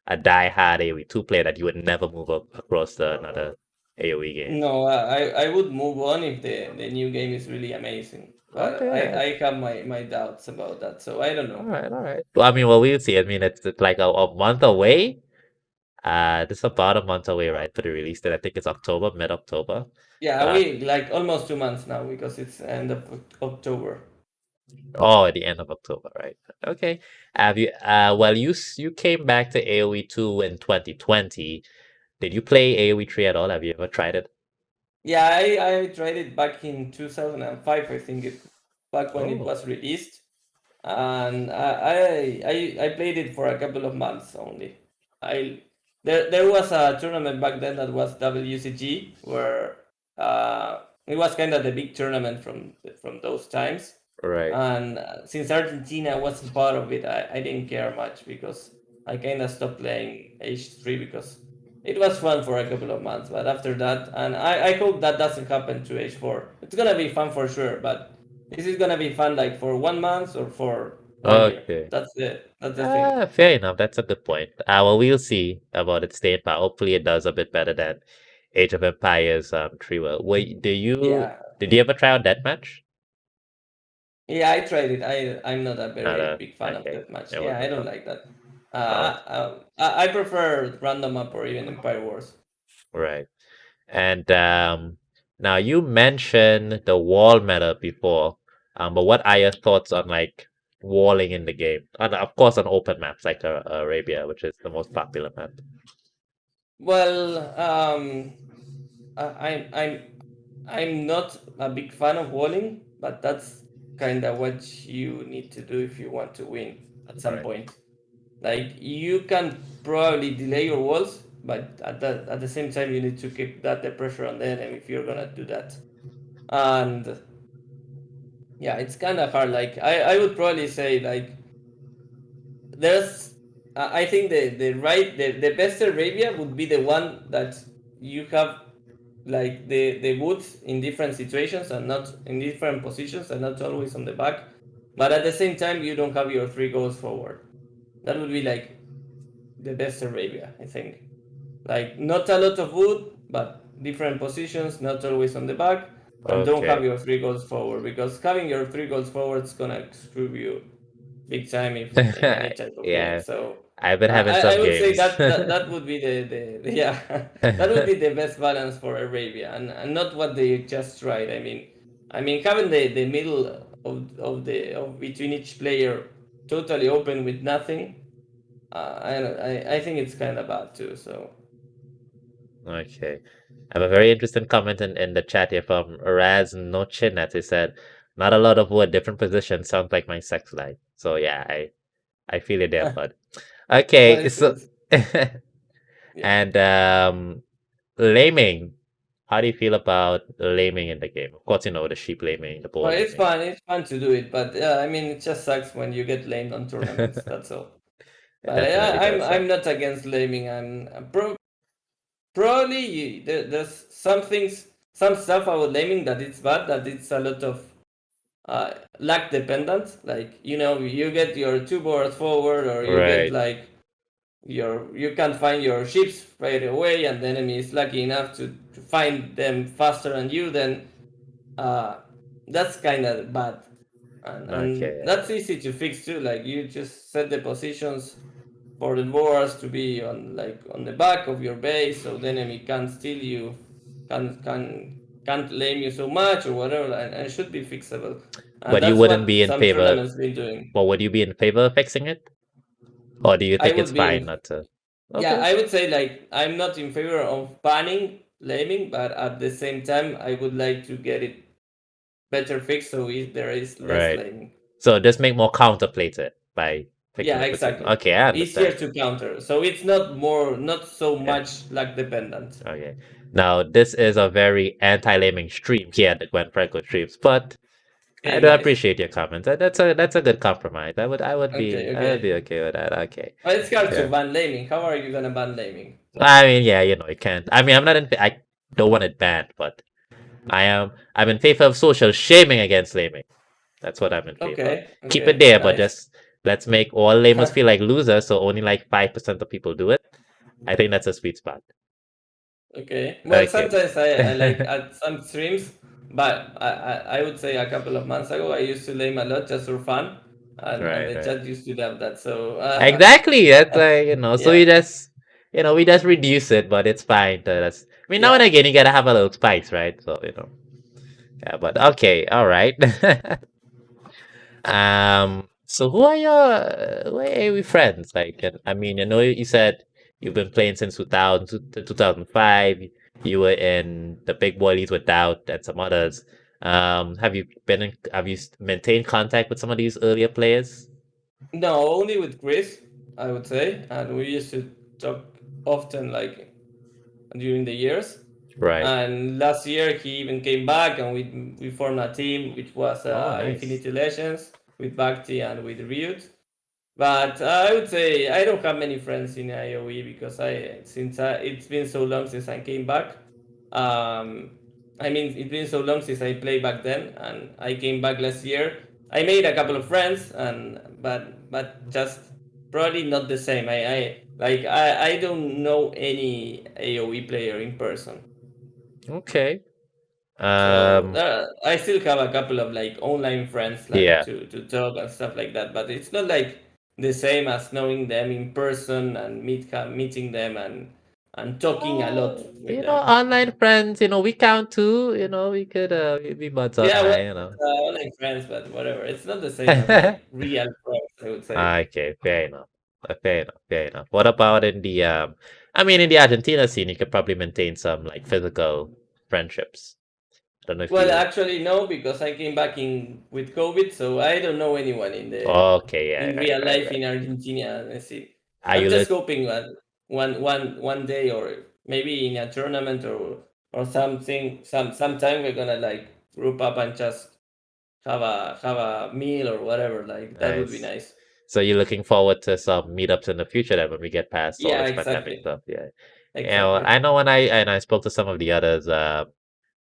a die-hard AoE2 player that you would never move up across to another AoE game. No, I would move on if the new game is really amazing. But Okay, alright. I have my doubts about that, so I don't know. Alright. Well, I mean, well, we'll see. I mean, it's like a month away. This about a month away, right, for the release date. I think it's October, mid-October. Yeah, Uh, we like almost 2 months now because it's end of October. Oh, at the end of October, right? Okay. Have you well you came back to AoE 2 in 2020. Did you play AoE 3 at all? Have you ever tried it? Yeah, I tried it back in 2005, I think back when it Oh, was released. And I played it for a couple of months only. I there was a tournament back then that was WCG where it was kind of the big tournament from those times. right. And since Argentina wasn't part of it, I didn't care much because I kind of stopped playing H3 because it was fun for a couple of months. But after that, and I hope that doesn't happen to H4. It's gonna be fun for sure, but this is gonna be fun like for 1 month or for 1 year. Okay. That's the thing. Fair enough. That's a good point. Well, we'll see about its staying power. Hopefully, it does a bit better than Age of Empires 3 will. Wait, Yeah, did you ever try out Deathmatch? yeah, I tried it. I'm not a Not very a big fan of okay. that match. It Yeah, I wasn't don't enough. like that. Oh, I prefer random up or even Empire Wars. right. And now you mentioned the wall meta before, but what are your thoughts on like walling in the game? And of course, on open maps like Arabia, which is the most popular map. Well, I'm I'm not a big fan of walling, but that's kind of what you need to do if you want to win at some Right. point. Like you can probably delay your walls, but at the same time you need to keep that the pressure on the enemy if you're gonna do that. And yeah, it's kind of hard. Like I would probably say like there's I think the best Arabia would be the one that you have like the woods in different situations and not in different positions and not always on the back, but at the same time you don't have your three goals forward. That would be like the best Arabia, I think. Like not a lot of wood, but different positions, not always on the back, and don't have Okay. your three goals forward because having your three goals forward is gonna screw you big time if in any type of game. Yeah, So I've been having some I would say games. that would be the yeah that would be the best balance for Arabia and not what they just tried. I mean having the middle of between each player totally open with nothing. I think it's kind of bad too. So Okay. I have a very interesting comment in the chat here from Raz Nochinet. He said, not a lot of wood, different positions sounds like my sex life. So yeah, I feel it there, bud. no, Okay, so it's yeah. and laming. How do you feel about laming in the game? Of course, you know the sheep laming, the bull Well, it's laming. fun. It's fun to do it, but I mean, it just sucks when you get lamed on tournaments. That's all. It But definitely does I'm suck. not against laming. Probably there's some things, some stuff about laming that it's bad, that it's a lot of luck dependent. Like you get your two boards forward, or you get Right. like you can't find your ships right away, and the enemy is lucky enough to find them faster than you. Then uh, that's kind of bad, and Okay. that's easy to fix too. Like you just set the positions for the boars to be on like on the back of your base, so the enemy can't steal you, can't lame you so much or whatever, and it should be fixable. And But you that's wouldn't what be in some favor. tournaments been doing. Well, would you be in favor of fixing it? Or do you I think it's would be fine in, not to? yeah, Okay. I would say like I'm not in favor of banning laming, but at the same time, I would like to get it better fixed so there is less Right. laming. So just make more counterplay to it by fixing Yeah, the position. exactly. Okay, I Easier understand. to counter, so it's not so Yeah. much luck dependent. Okay. Now this is a very anti-laming stream here at the Gwen Franco streams, but I Okay, do nice. appreciate your comments. That's a good compromise. Okay, I would be okay. okay with that. Okay. But it's hard to Yeah. ban laming. How are you gonna ban laming? I mean, yeah, you know, you can't. I mean, I'm not in. I don't want it banned, but I am. I'm in favor of social shaming against laming. That's what I'm in favor of. Okay, Keep it okay, there, but nice. just let's make all lamers feel like losers, so only like 5% of people do it. I think that's a sweet spot. Okay. Well, Okay. sometimes I like at some streams, but I would say a couple of months ago I used to lame a lot just for fun, and Right, the right. chat used to love that. So Exactly. That's like, you know, so yeah, we just reduce it, but it's fine. That's, I mean, now and yeah. again, you gotta have a little spice, right? So, yeah, but okay, all right. So who are your friends? Like, I mean, I know you said you've been playing since 2000 to 2005. You were in the big boy leagues with Doubt and some others. Have you maintained contact with some of these earlier players? No, only with Chris, I would say, and we used to talk often, like during the years. Right. And last year he even came back, and we formed a team which was Oh, nice. Infinity Legends with Bhakti and with Ryut. But I would say I don't have many friends in IOE because it's been so long since I came back. Um, I mean, it's been so long since I played back then, and I came back last year. I made a couple of friends, and but just probably not the same. I don't know any AOE player in person. Okay. So Um, I still have a couple of like online friends like yeah. to talk and stuff like that, but it's not like the same as knowing them in person and meeting them and talking a lot with them. Online friends, we count too, we could be buds Yeah, well, online. online friends, but whatever. It's not the same as like real friends, I would say. Okay, fair enough. Fair enough, fair enough. What about I mean, in the Argentina scene, you could probably maintain some like physical friendships. I don't know if Well, you. actually, no, because I came back in with COVID, so I don't know anyone Okay, yeah, in right, real right, life right. in Argentina. Let's see. Are I'm you just look? hoping that one day, or maybe in a tournament, or something, sometime we're gonna like group up and just have a meal or whatever. Like that would be Nice. nice. So you're looking forward to some meetups in the future then when we get past all Yeah, this pandemic exactly, stuff. Yeah. Yeah, well, exactly. I know when I spoke to some of the others,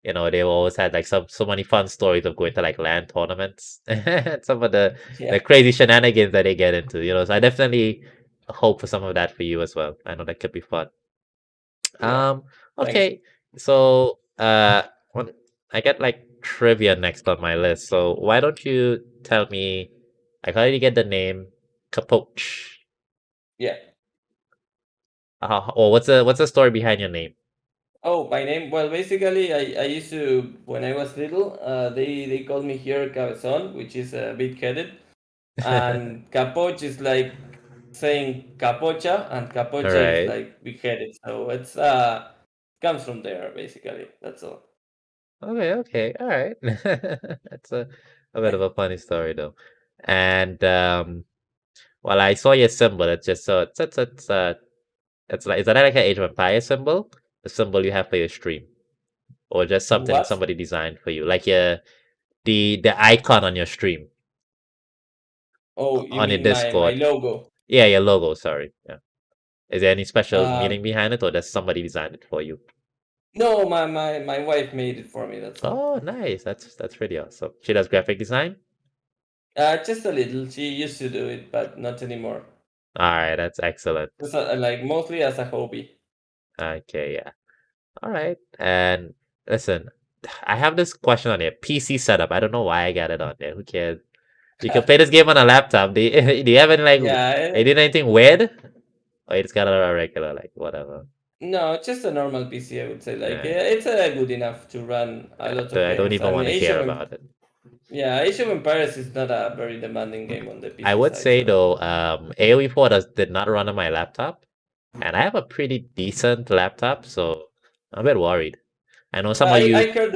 they always had like so many fun stories of going to like LAN tournaments and some of the Yeah, crazy shenanigans that they get into, So I definitely hope for some of that for you as well. I know that could be fun. yeah. Um, Thanks. okay. So one, I got like trivia next on my list. So why don't you tell me, like, how did you get the name Capoch? Yeah. Or what's the story behind your name? Oh, my name. Well, basically, I used to when I was little. They called me here Cabezon, which is big headed, and Capoch is like saying capocha, and All capocha is right. like big headed. So it's comes from there basically. That's all. Okay, okay, all right. That's a bit of a funny story though. And well, I saw your symbol. It's just so it's like, is that like an Age of Empire symbol? The symbol you have for your stream, or just something What? somebody designed for you, like the icon on your stream Oh, you on your mean my Discord. logo? Yeah, your logo. Sorry. Yeah. Is there any special Um, meaning behind it, or does somebody designed it for you? no, my wife made it for me. That's all. Oh, nice. That's pretty awesome. She does graphic design. Just a little. She used to do it, but not anymore. All right, that's excellent. Just like mostly as a hobby. Okay, yeah. All right. And listen, I have this question on here. PC setup. I don't know why I got it on there. Who cares? You can play this game on a laptop. Do you, do you have any like Yeah, they did anything weird? Or you just got a regular, like whatever. no, just a normal PC, I would say. Like, Yeah, yeah, it's good enough to run a lot of I don't games. even And want to hear about it. Yeah, Age of Empires is not a very demanding game on the I PC would side. say So though, AoE 4 did not run on my laptop, and I have a pretty decent laptop, so I'm a bit worried. I know some of I you. heard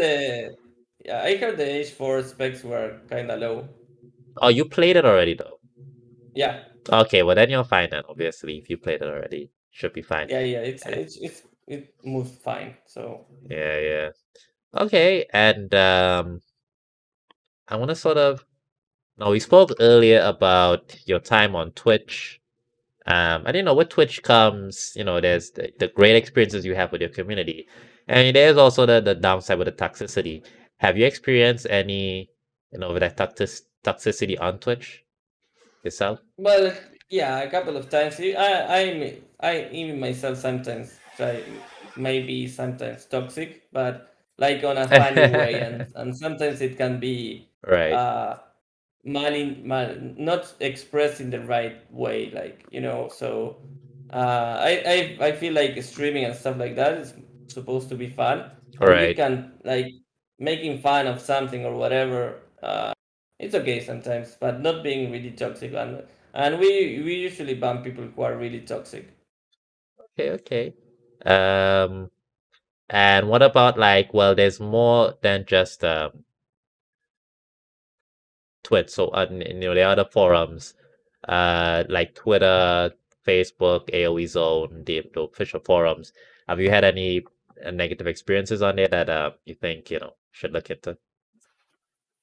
I heard the H4 specs were kind of low. Oh, you played it already though. Yeah, Okay, well then you're fine then. Obviously, if you played it already, should be fine. yeah. Eh, It moves fine. So Yeah, yeah. Okay, and I want to sort of. Now we spoke earlier about your time on Twitch. And with Twitch comes, there's the great experiences you have with your community, and there's also the downside with the toxicity. Have you experienced any, with that toxicity on Twitch yourself? well, yeah, a couple of times. I even myself sometimes try maybe sometimes toxic, but like on a funny way, and sometimes it can be Right, uh not expressed in the right way, like So I feel like streaming and stuff like that is supposed to be fun, or you right. can like making fun of something or whatever. It's okay sometimes, but not being really toxic. And we usually ban people who are really toxic. Okay, okay. Um, and what about like, well, there's more than just Twitch. So, the other forums, like Twitter, Facebook, AOE Zone, the official forums. Have you had any negative experiences on there that you think should look into?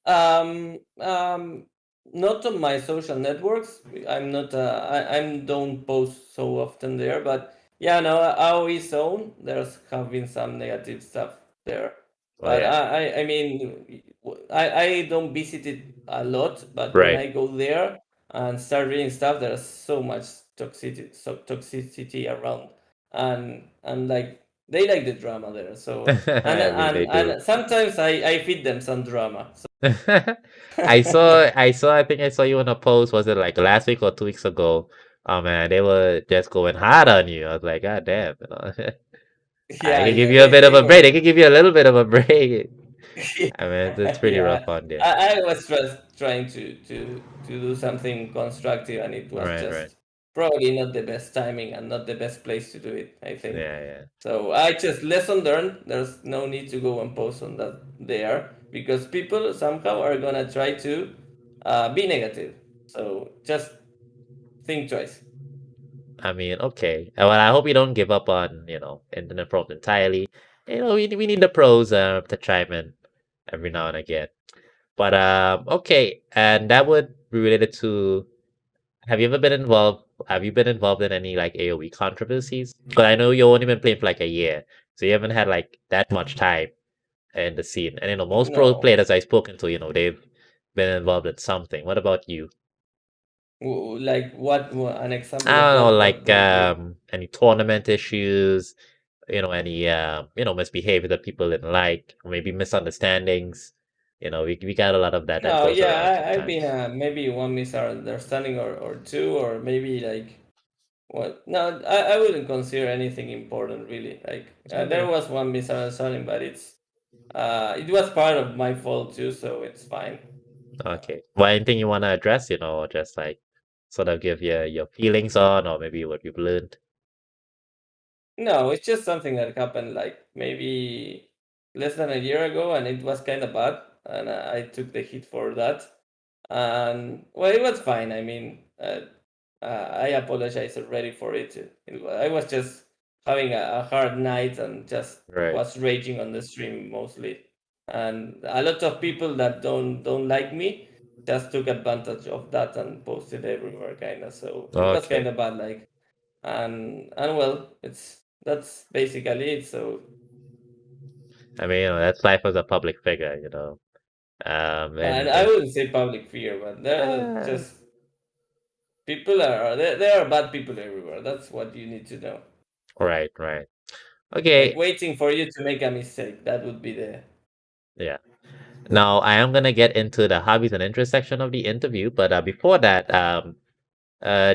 Um, um, Not on my social networks. I'm not. I don't post so often there, but yeah, no. AOE zone. There's have been some negative stuff there, Oh but yeah, I mean, I don't visit it a lot. But when right, I go there and start reading stuff, there's so much toxicity around, and like they like the drama there. So I mean they do. and sometimes I feed them some drama. I think I saw you in a post. Was it like last week or 2 weeks ago? Oh man, they were just going hard on you. I was like, God damn, I Yeah, could give yeah, you a bit of they a break. They were. could give you a little bit of a break. I mean, it's pretty Yeah, rough on there. I was just trying to do something constructive, and it was Right, right. just. probably not the best timing and not the best place to do it, I think. Yeah, yeah. So I just lesson learned. There's no need to go and post on that there because people somehow are gonna try to be negative. So just think twice. I mean, okay. Well, I hope you don't give up on, internet pros entirely. We need the pros to chime in every now and again. But okay, and that would be related to have you been involved in any like AoE controversies? Because I know you've only been playing for like a year, so you haven't had like that much time in the scene. And most pro No, players I've spoken to, they've been involved in something. What about you? like what an example I of don't know, what like do you? any tournament issues, any misbehavior that people didn't like, or maybe misunderstandings. We got a lot of that No, goes around yeah, I've been sometimes. maybe one misunderstanding or two, or maybe like what? No, I wouldn't consider anything important really. Like there Okay. was one misunderstanding, but it was part of my fault too, so it's fine. Uh, Okay. Well, anything you want to address, or just like sort of give your feelings on, or maybe what you've learned. no, it's just something that happened like maybe less than a year ago, and it was kind of bad, and I took the hit for that. And well, it was fine. I mean, I apologize already for it. I was just having a hard night and just Right. was raging on the stream mostly. And a lot of people that don't like me just took advantage of that and posted everywhere, kind of. So it was kind Okay. of bad, like, and well, it's that's basically it. So I mean, that's life as a public figure, and and I wouldn't say public fear, but there uh, just people are there are bad people everywhere. That's what you need to know. right, right. Like Okay. waiting for you to make a mistake. That would be the Yeah. Now I am gonna get into the hobbies and interest section of the interview, but before that,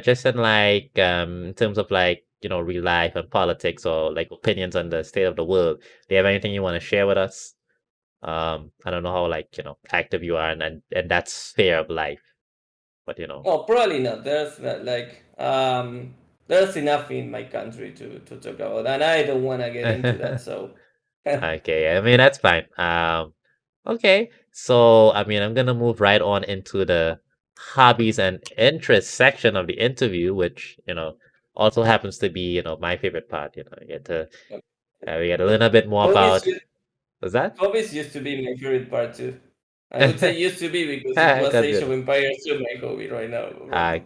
just in like in terms of like real life and politics or like opinions on the state of the world, do you have anything you want to share with us? I don't know how like active you are and that sphere of life, but no, probably not. There's like there's enough in my country to talk about, and I don't want to get into that. So Okay, I mean that's fine. Okay, so I mean I'm gonna move right on into the hobbies and interests section of the interview, which also happens to be my favorite part. You get to we get to learn a bit more hobbies about. Was that? hobbies used to be my favorite part too. I would say used to be because it was Because Age of Empires too my hobby right now.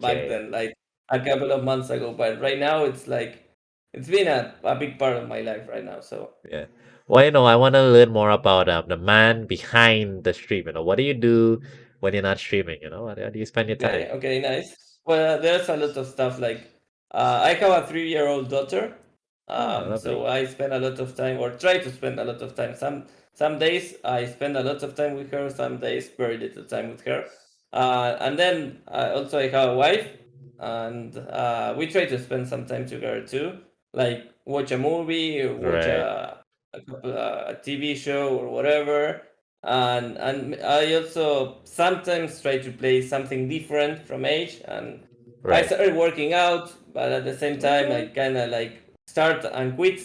Back okay, then, like a couple of months ago, but right now it's like it's been a big part of my life right now. So yeah. Well, I want to learn more about the man behind the stream. What do you do when you're not streaming? How do you spend your time? okay, okay, nice. Well, there's a lot of stuff like I have a 3-year-old daughter, Oh, so lovely. I spend a lot of time or try to spend a lot of time. Some days I spend a lot of time with her, some days very little time with her. And then also I have a wife, and we try to spend some time together too, like watch a movie or watch Right, a TV show or whatever. And I also sometimes try to play something different from age. And I right. started working out, but at the same time I Okay. kind of like start and quit.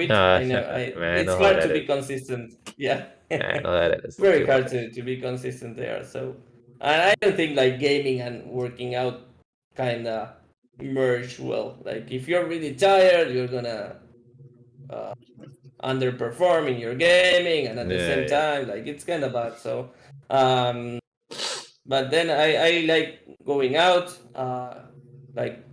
No, I know I man, I it's know how hard to that be is. consistent. Yeah. I know how that is. Very Too hard hard. to be consistent there. So and I don't think like gaming and working out kind of merge well. Like if you're really tired, you're gonna uh, underperform in your gaming, and at the Yeah, same yeah. time like it's kind of bad. So um but then I like going out, like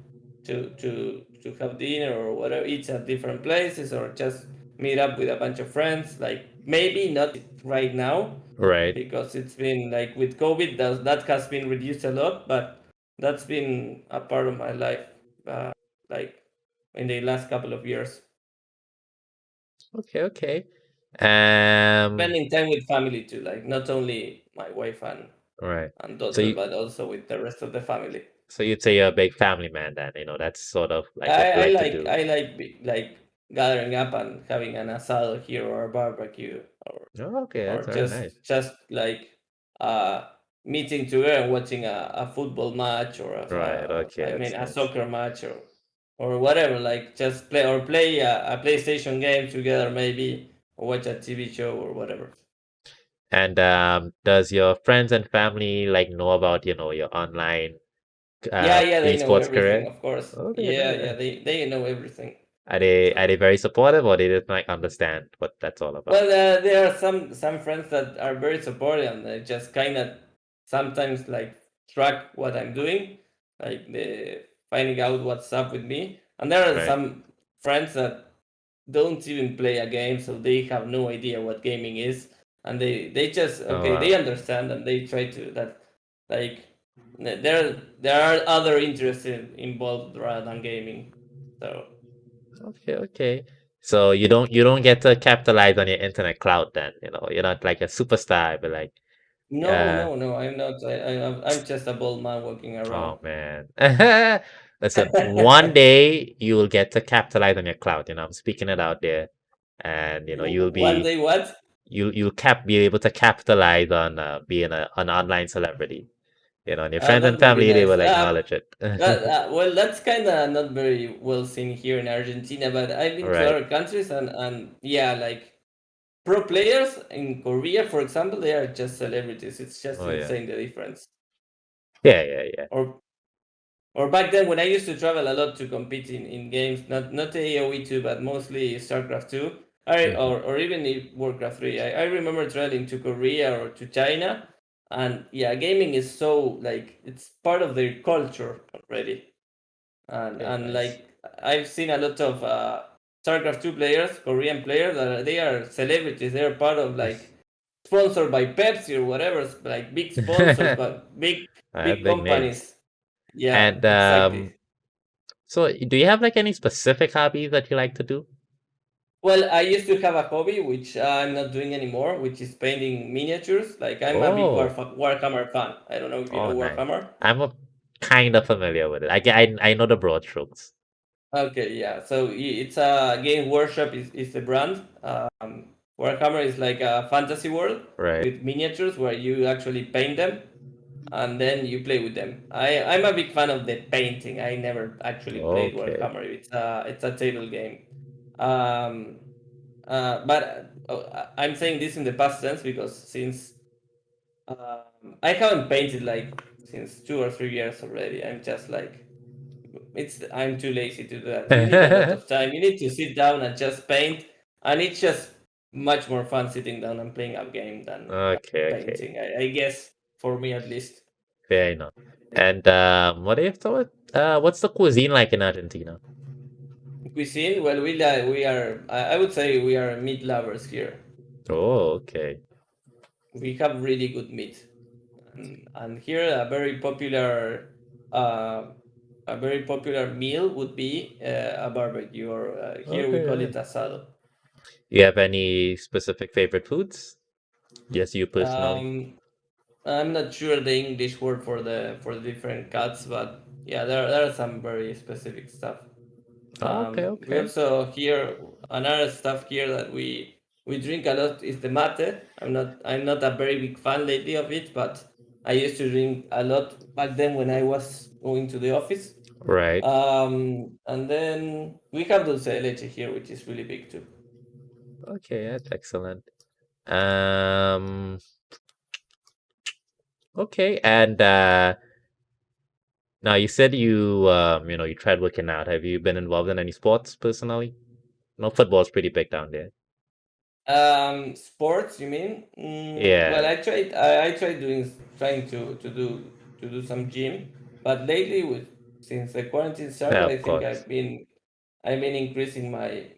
to have dinner or whatever, eat at different places, or just meet up with a bunch of friends. Like maybe not right now Right. because it's been like with COVID that has been reduced a lot, but that's been a part of my life, like in the last couple of years. Okay, okay. Um, Spending time with family too, like not only my wife right. and So daughter, you but also with the rest of the family. so you'd say you're a big family man then, that's sort of like what you like to do. I like gathering up and having an asado here or a barbecue, Oh, okay, or that's very nice. just like uh meeting together and watching a football match or Right. Okay, I that's mean a nice. soccer match or whatever. Like just play a PlayStation game together, maybe, or watch a TV show or whatever. And does your friends and family like know about, your online Yeah, they know esports everything, career? of course. Oh, they know Yeah, that. they know everything. Are they very supportive, or they just like understand what that's all about? Well, there are some friends that are very supportive and they just kind of sometimes like track what I'm doing, like the finding out what's up with me. And there are Right. some friends that don't even play a game, so they have no idea what gaming is, and they just Oh, okay, they wow. understand and they try to that like there are other interests involved rather than gaming. So Okay, okay. So you don't get to capitalize on your internet cloud then, you're not like a superstar, but like, uh, no, I'm not. I'm just a bald man walking around. oh man. Listen, one day you will get to capitalize on your cloud, I'm speaking it out there, and you'll One be day, what? be able to capitalize on being an online celebrity, and your friends and That would be family, they nice. will acknowledge it. Well, that's kind of not very well seen here in Argentina, but I've been to Right. other countries and yeah, like pro players in Korea, for example, they are just celebrities. It's just Oh yeah. insane the difference. Yeah, yeah, yeah. Or or back then when I used to travel a lot to compete in games, not AOE 2, but mostly StarCraft 2, Hmm. or even Warcraft 3. I remember traveling to Korea or to China, and yeah, gaming is so like it's part of their culture already. Okay, And nice. like I've seen a lot of StarCraft 2 players, Korean players, that they are celebrities. They are part of like sponsored by Pepsi or whatever, like big sponsors, but big Big names. companies. Yeah, And exactly. so do you have like any specific hobbies that you like to do? Well, I used to have a hobby which I'm not doing anymore, which is painting miniatures. Like I'm a big Oh, Warhammer fan. I don't know if you oh, know nice. Warhammer. I'm a kind of familiar with it. I know the broad strokes. Okay, yeah. So it's a game workshop is the brand. Warhammer is like a fantasy world Right. with miniatures where you actually paint them and then you play with them. I'm a big fan of the painting. I never actually played Okay. Warhammer. It's a table game. Um, but I'm saying this in the past tense because since I haven't painted like since 2 or 3 years already. I'm just like I'm too lazy to do that. You need a lot of time. You need to sit down and just paint, and it's just much more fun sitting down and playing a game than Okay, okay. painting. I guess for me at least. Fair enough. And what do you thought? What's the cuisine like in Argentina? Cuisine, well, we are. I would say we are meat lovers here. Oh, okay. We have really good meat, and here uh, a very popular meal would be a barbecue, or here we Okay, call it right. asado. You have any specific favorite foods? Yes, you personally. Um, I'm not sure the English word for the different cuts, but yeah, there are some very specific stuff. Oh, okay, We okay. also here another stuff here that we drink a lot is the mate. I'm not a very big fan lately of it, but I used to drink a lot back then when I was going to the office. Right. And then we have dulce de leche here, which is really big too. Okay, that's excellent. Um, okay, and now you said you tried working out. Have you been involved in any sports personally? No, football's pretty big down there. Sports, you mean? Well, Yeah, I tried trying to do some gym, but lately since the quarantine yeah, started, I of think course. I've been increasing my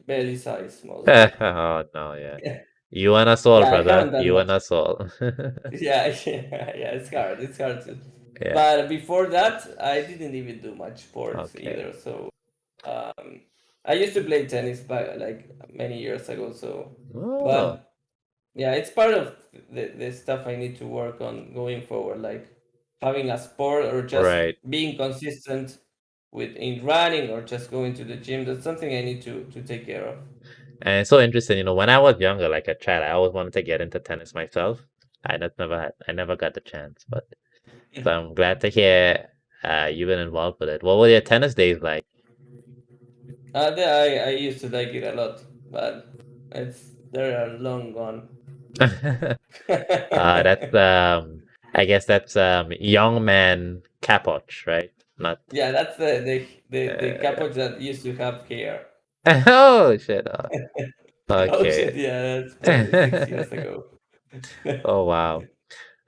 belly size mostly. Oh no, yeah. You and us all, Yeah, I brother. haven't done You and much. us all. Yeah, yeah, it's hard. It's hard to. Yeah. But before that, I didn't even do much sports Okay. either. So um, I used to play tennis by like many years ago. So, Oh, but yeah, it's part of the stuff I need to work on going forward, like having a sport or just right. being consistent with in running or just going to the gym. That's something I need to take care of. And it's so interesting, when I was younger, like a child, I always wanted to get into tennis myself. I never got the chance, but so I'm glad to hear you've been involved with it. What were your tennis days like? I used to like it a lot, but they're long gone. That's I guess that's young man Capoch, right? Not Yeah, that's the uh, capoch that used to have hair. oh shit. Oh Okay. shit, yeah, that's probably 6 years ago. Oh wow.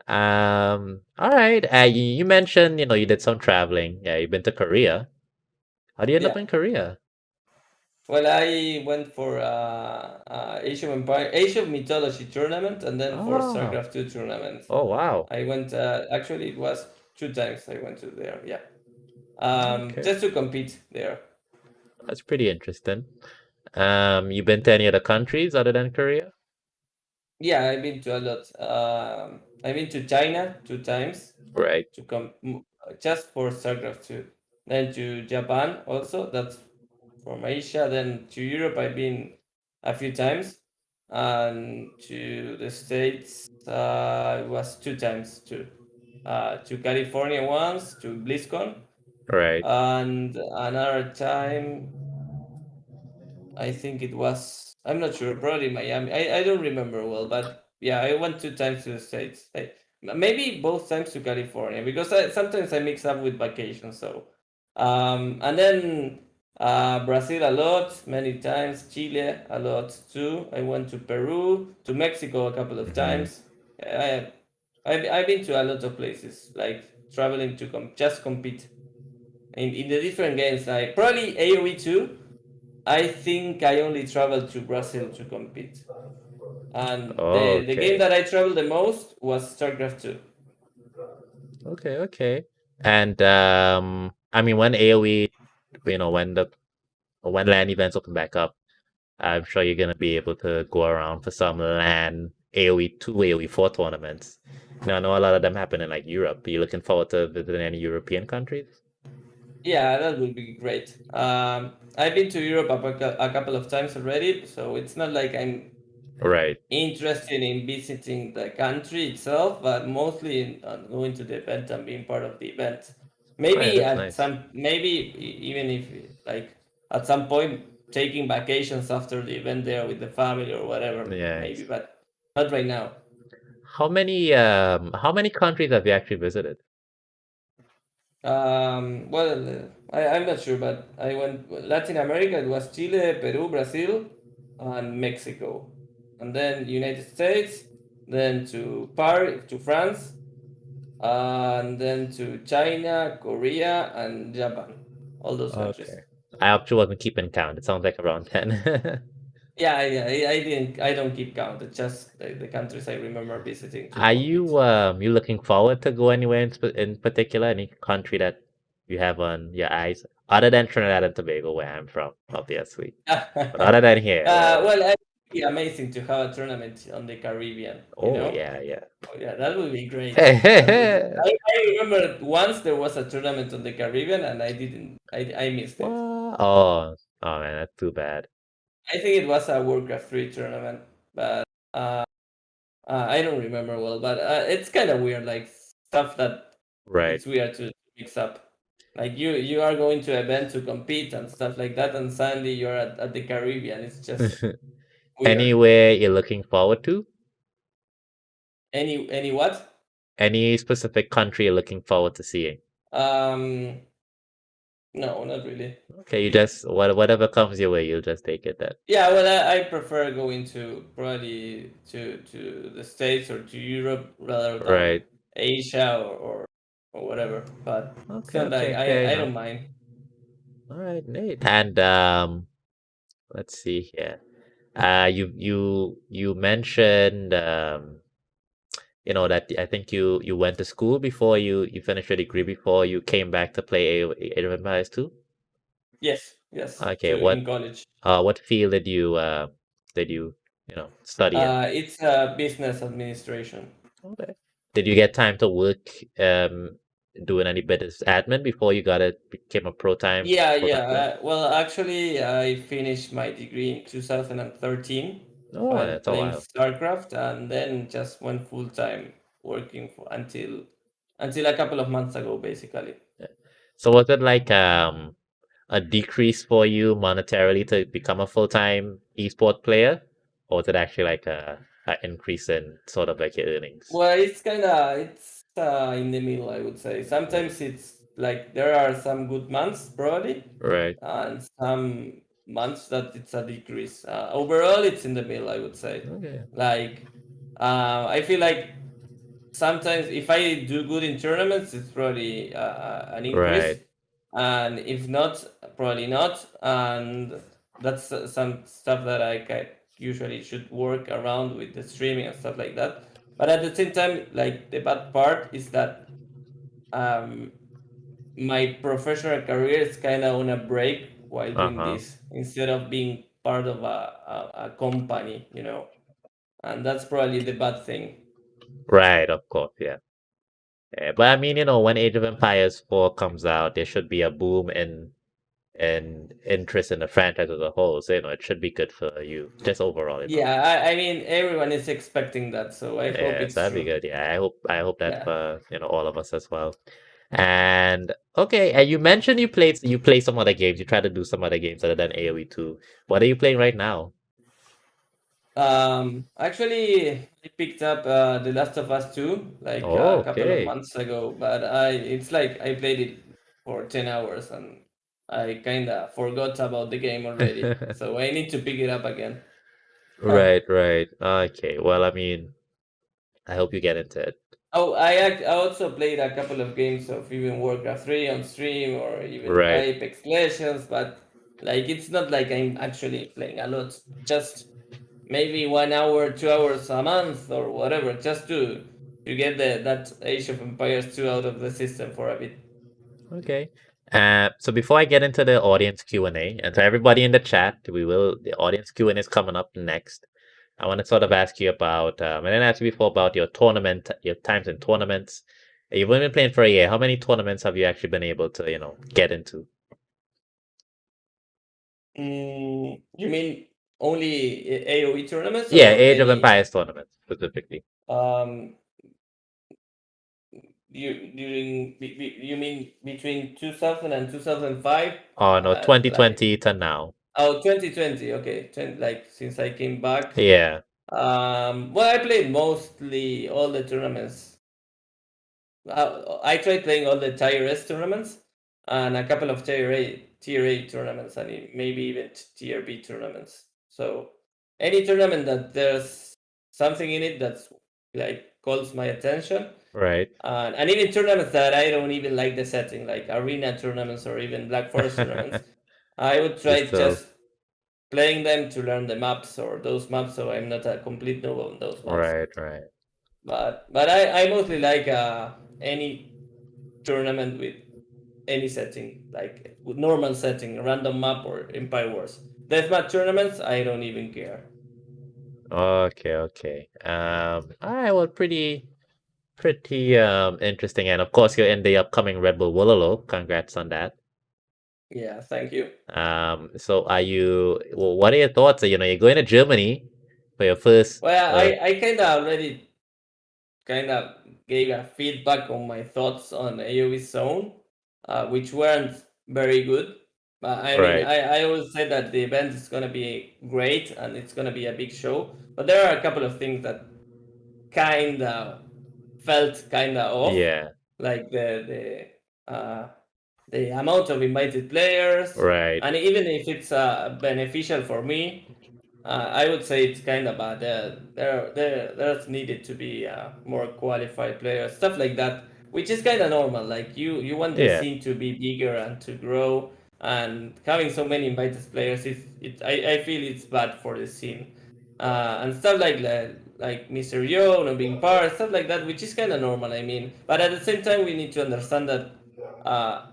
All right. You mentioned, you did some traveling. Yeah, you've been to Korea. How do you end up Yeah. in Korea? Well, I went for Age of Mythology tournament, and then for Oh, StarCraft 2 tournament. oh wow. I went. Actually, it was 2 times I went to there. Yeah. Okay. Just to compete there. That's pretty interesting. You been to any other countries other than Korea? Yeah, I've been to a lot. I've been to China 2 times Right, to just for StarCraft 2. Then to Japan also. That's from Asia. Then to Europe, I've been a few times, and to the States, it was 2 times too. To California once to BlizzCon, right. and another time I think it was. I'm not sure. Probably Miami. I don't remember well, but yeah, I went 2 times to the States. Maybe both times to California because sometimes I mix up with vacations. So, and then Brazil a lot, many times. Chile a lot too. I went to Peru, to Mexico a couple of Hmm. times. I've been to a lot of places, like traveling to just compete in the different games. Like probably AoE too. I think I only traveled to Brazil to compete. And the game Okay, that I traveled the most was StarCraft 2. okay. And I mean, when AOE, when LAN events open back up, I'm sure you're gonna be able to go around for some LAN AOE 2, AOE 4 tournaments. Now, I know a lot of them happen in like Europe. Are you looking forward to visiting any European countries? Yeah, that would be great. I've been to Europe a couple of times already, so it's not like I'm Right. interested in visiting the country itself, but mostly in going to the event and being part of the event. Oh yeah, that's nice. Maybe even if like at some point taking vacations after the event there with the family or whatever, maybe, Yes. but not right now. How many countries have you actually visited? I'm not sure, but I went Latin America. It was Chile, Peru, Brazil, and Mexico, and then United States, then to Paris, to France, and then to China, Korea, and Japan. All those countries. Okay. I actually wasn't keeping count. It sounds like around 10. Yeah, yeah. I didn't. I don't keep count. It's just the countries I remember visiting to Are compete. you looking forward to go anywhere in particular? Any country that you have on your eyes? Other than Trinidad and Tobago, where I'm from, obviously. But other than here, Well, it'd be amazing to have a tournament on the Caribbean. You oh know. yeah, yeah. Oh yeah, that would be great. That would be. I remember once there was a tournament on the Caribbean, and I didn't. I missed it. What? Oh man, that's too bad. I think it was a Warcraft 3 tournament, but I don't remember well. But it's kind of weird, like stuff that Right. it's weird to mix up. Like you are going to an event to compete and stuff like that, and suddenly you're at the Caribbean. It's just weird. Anywhere you're looking forward to? Any what? Any specific country you're looking forward to seeing? Um, no, not really. Okay, you just whatever comes your way, you'll just take it then. Yeah, well, I prefer going to probably to the States or to Europe rather than Right. Asia or whatever. But it's not like Okay, I no. don't mind. All right, Nate. And let's see here. You mentioned that I think you went to school before you finished your degree before you came back to play Age of Empires 2. Yes, yes, Okay, to in college. what field did you study in? It's business administration. Okay. Did you get time to work doing any business admin before you got it became a Yeah, pro yeah. time player? Well, actually, I finished my degree in 2013. Oh, yeah, while it's a playing while. StarCraft, and then just went full time working for until a couple of months ago, basically. Yeah. So was it like a decrease for you monetarily to become a full-time esport player, or was it actually like a increase in sort of like your earnings? Well, it's in the middle, I would say. Mm. Sometimes it's like there are some good months, probably, Right. and some months that it's a decrease. Overall, it's in the middle, I would say. Okay. Like, I feel like sometimes if I do good in tournaments, it's probably an increase, Right. and if not, probably not. And that's some stuff that usually should work around with the streaming and stuff like that. But at the same time, like the bad part is that um, my professional career is kind of on a break while doing Uh-huh. this instead of being part of a company, and that's probably the bad thing. Right, of course, yeah. Yeah. But I mean, when Age of Empires 4 comes out, there should be a boom in interest in the franchise as a whole. So, it should be good for you, just overall. Yeah, I mean, everyone is expecting that, so I hope Yes, it's that'd be true. good. Yeah, I hope that Yeah. for all of us as well. And okay, and you mentioned you play some other games. You try to do some other games other than AoE 2. What are you playing right now? Actually, I picked up The Last of Us 2 like Oh, a couple of okay. months ago, but it's like I played it for 10 hours and I kind of forgot about the game already. So I need to pick it up again. Right, right. Okay. Well, I mean, I hope you get into it. Oh, I also played a couple of games of even Warcraft 3 on stream or even Right, Apex Legends, but like it's not like I'm actually playing a lot. Just maybe 1 hour, 2 hours a month or whatever, just to get that Age of Empires 2 out of the system for a bit. okay. So before I get into the audience Q&A, and to everybody in the chat, the audience Q&A is coming up next. I want to sort of ask you about, I didn't ask you before about your times in tournaments. You've only been playing for a year. How many tournaments have you actually been able to, get into? You mean only AoE tournaments Yeah, or Age of any? Empires tournaments specifically. Um, you mean between 2000 and 2005? Oh no, Like 2020 to now. 2020. Okay, like since I came back. Yeah, Well, I played mostly all the tournaments. I tried playing all the Tier S tournaments and a couple of Tier A tournaments, and maybe even Tier B tournaments. So any tournament that there's something in it that's like calls my attention, right. and even tournaments that I don't even like the setting, like arena tournaments or even Black Forest tournaments, I would You try still, just playing them to learn the maps or those maps, so I'm not a complete noob on those maps. right, right, But I mostly like any tournament with any setting, like with normal setting, random map or Empire Wars. Deathmatch tournaments, I don't even care. okay, okay. All right, well, pretty interesting, and of course, you're in the upcoming Red Bull Wololo. Congrats on that. Yeah, thank you. So what are your thoughts? You're going to Germany for your first, Well, I kind of already kind of gave a feedback on my thoughts on AoE Zone, which weren't very good. I mean, right, I always said that the event is going to be great and it's going to be a big show, but there are a couple of things that kind of felt kind of off, yeah, like the amount of invited players, right, and even if it's beneficial for me, I would say it's kind of bad. There's needed to be more qualified players, stuff like that, which is kind of normal. Like you want the yeah, scene to be bigger and to grow, and having so many invited players I feel it's bad for the scene, and stuff like Mr. Yo not being part, stuff like that, which is kind of normal. I mean, but at the same time, we need to understand that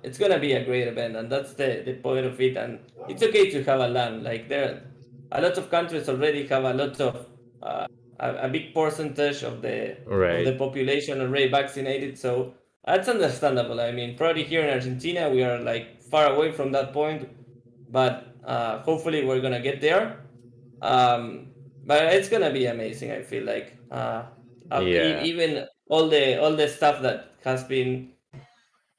it's gonna be a great event, and that's the point of it. And it's okay to have a LAN. Like a lot of countries already have a lot of a big percentage of right, the population already vaccinated, so that's understandable. I mean, probably here in Argentina we are like far away from that point, but hopefully we're gonna get there. but it's gonna be amazing. I feel like Yeah. even all the stuff that has been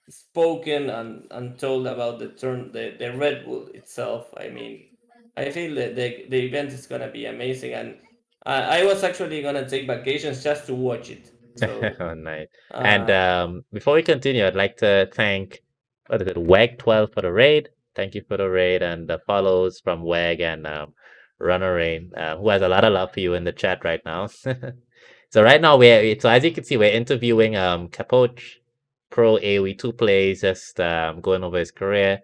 spoken and told about the Red Bull itself. I mean, I feel that the event is gonna be amazing, and I was actually gonna take vacations just to watch it. So Oh, nice. And uh, before we continue, I'd like to thank, what is it, WEG12 for the raid. Thank you for the raid and the follows from WEG and Runner Rain, who has a lot of love for you in the chat right now. So right now so as you can see, we're interviewing Capoch, pro AoE2 plays, just going over his career.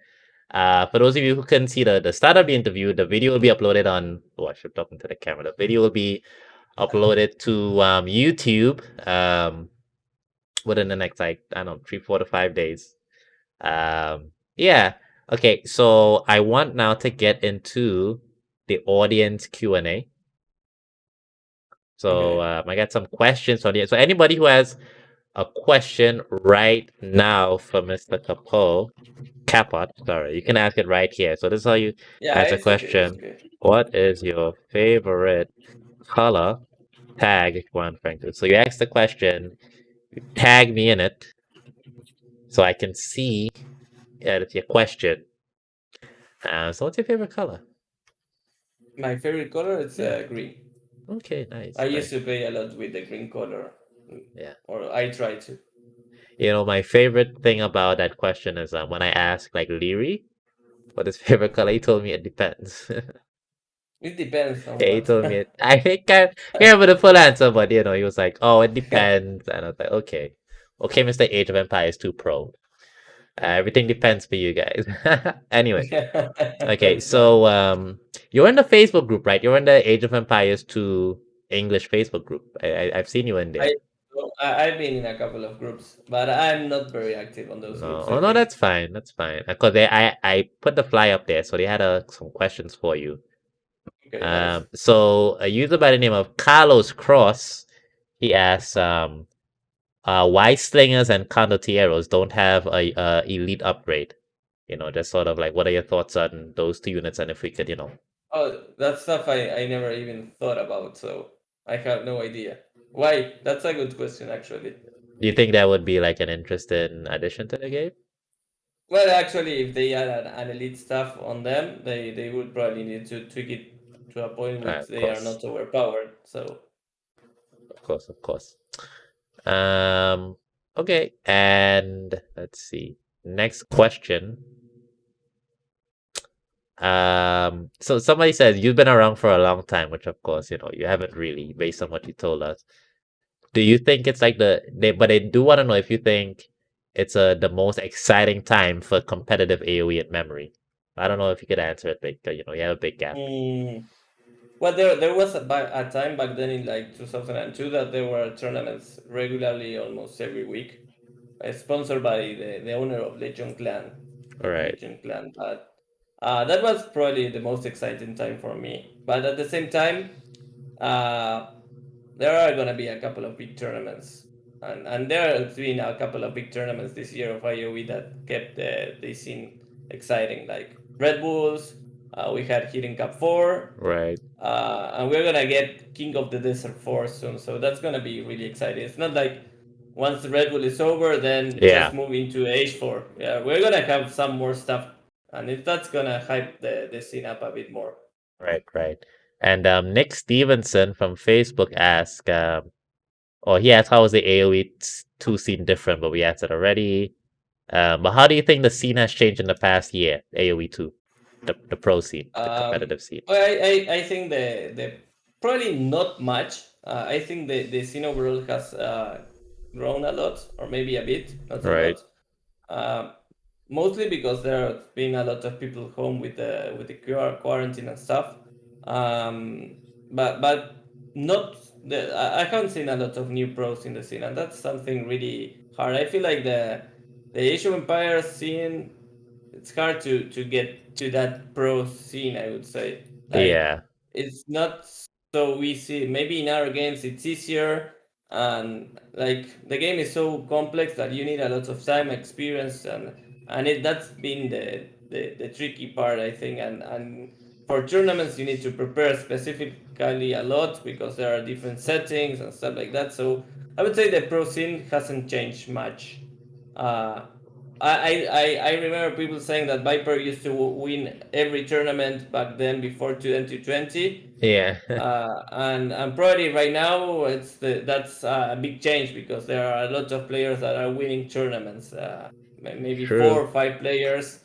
For those of you who couldn't see the start of the interview, the video will be uploaded on. Oh, I should talk into the camera. The video will be uploaded to YouTube within the next, like, I don't know, 3, 4 to 5 days. Yeah. Okay. So I want now to get into the audience Q&A. So okay, I got some questions on the. So anybody who has a question right now for Mr. Capoch, sorry, you can ask it right here. So this is how you yeah, ask a it's okay, it's question. okay. What is your favorite color? Tag if you want, frankly. So you ask the question, tag me in it, so I can see it's your question. So what's your favorite color? My favorite color is Yeah. green. Okay, I nice, used nice. to play a lot with the green color, Yeah. or I try to. My favorite thing about that question is when I asked like Leary what his favorite color, he told me it depends. It depends on Yeah, he what. told me it. I can't remember the full answer, but he was like, "Oh, it depends," and I was like, "Okay, Mr. Age of Empires 2 Pro. Everything depends for you guys." Anyway, okay, That's fine. so you're in the Facebook group, right? You're in the Age of Empires 2 English Facebook group. I've seen you in there. I I've been in a couple of groups, but I'm not very active on those No, groups, oh I no, think. that's fine. That's fine. Because I put the fly up there, so they had some questions for you. Okay, nice. So a user by the name of Carlos Cross, he asks, why slingers and condotieros don't have a elite upgrade? Just sort of like, what are your thoughts on those two units, and if we could, Oh, that stuff I never even thought about, so I have no idea. Why? That's a good question, actually. do you think that would be like an interesting addition to the game? Well, actually, if they add an elite stuff on them, they would probably need to tweak it to a point which Of they are course, not overpowered. So, of course, of course. Um, okay, and let's see. Next question. So somebody says you've been around for a long time, which of course, you haven't really, based on what you told us. Do you think it's like but I do want to know if you think it's the most exciting time for competitive AoE in memory. I don't know if you could answer it, but you have a big gap. mm, well, there was a time back then in like 2002 that there were tournaments regularly, almost every week, sponsored by the owner of All right. Legion Clan. But that was probably the most exciting time for me. But at the same time, uh, there are going to be a couple of big tournaments. And there has been a couple of big tournaments this year of IOE that kept the scene exciting, like Red Bulls. We had Hidden Cup 4, Right. and we're gonna get King of the Desert 4 soon, so that's gonna be really exciting. It's not like once the Red Bull is over, then just Yeah. move into H4. Yeah, we're gonna have some more stuff, and that's gonna hype the scene up a bit more. Right. Right. And Nick Stevenson from Facebook asked, or he asked, how is the AoE two scene different? But we answered already. But how do you think the scene has changed in the past year? AoE two, the pro scene, the Um, competitive scene. well, I think the probably not much. I think the scene overall has grown a lot, or maybe a bit, not a Right. lot. Um, Mostly because there have been a lot of people home with the quarantine and stuff. Um, but not I haven't seen a lot of new pros in the scene, and that's something really hard. I feel like the Age of Empires scene, it's hard to get to that pro scene, I would say. Like, Yeah. it's not so easy. Maybe in our games it's easier, and like the game is so complex that you need a lot of time, experience, and that's been the tricky part, I think. And for tournaments you need to prepare specifically a lot because there are different settings and stuff like that. So I would say the pro scene hasn't changed much. Uh, I remember people saying that Viper used to win every tournament back then before 2020. Yeah, And probably right now that's a big change because there are a lot of players that are winning tournaments. Maybe four true. or five players.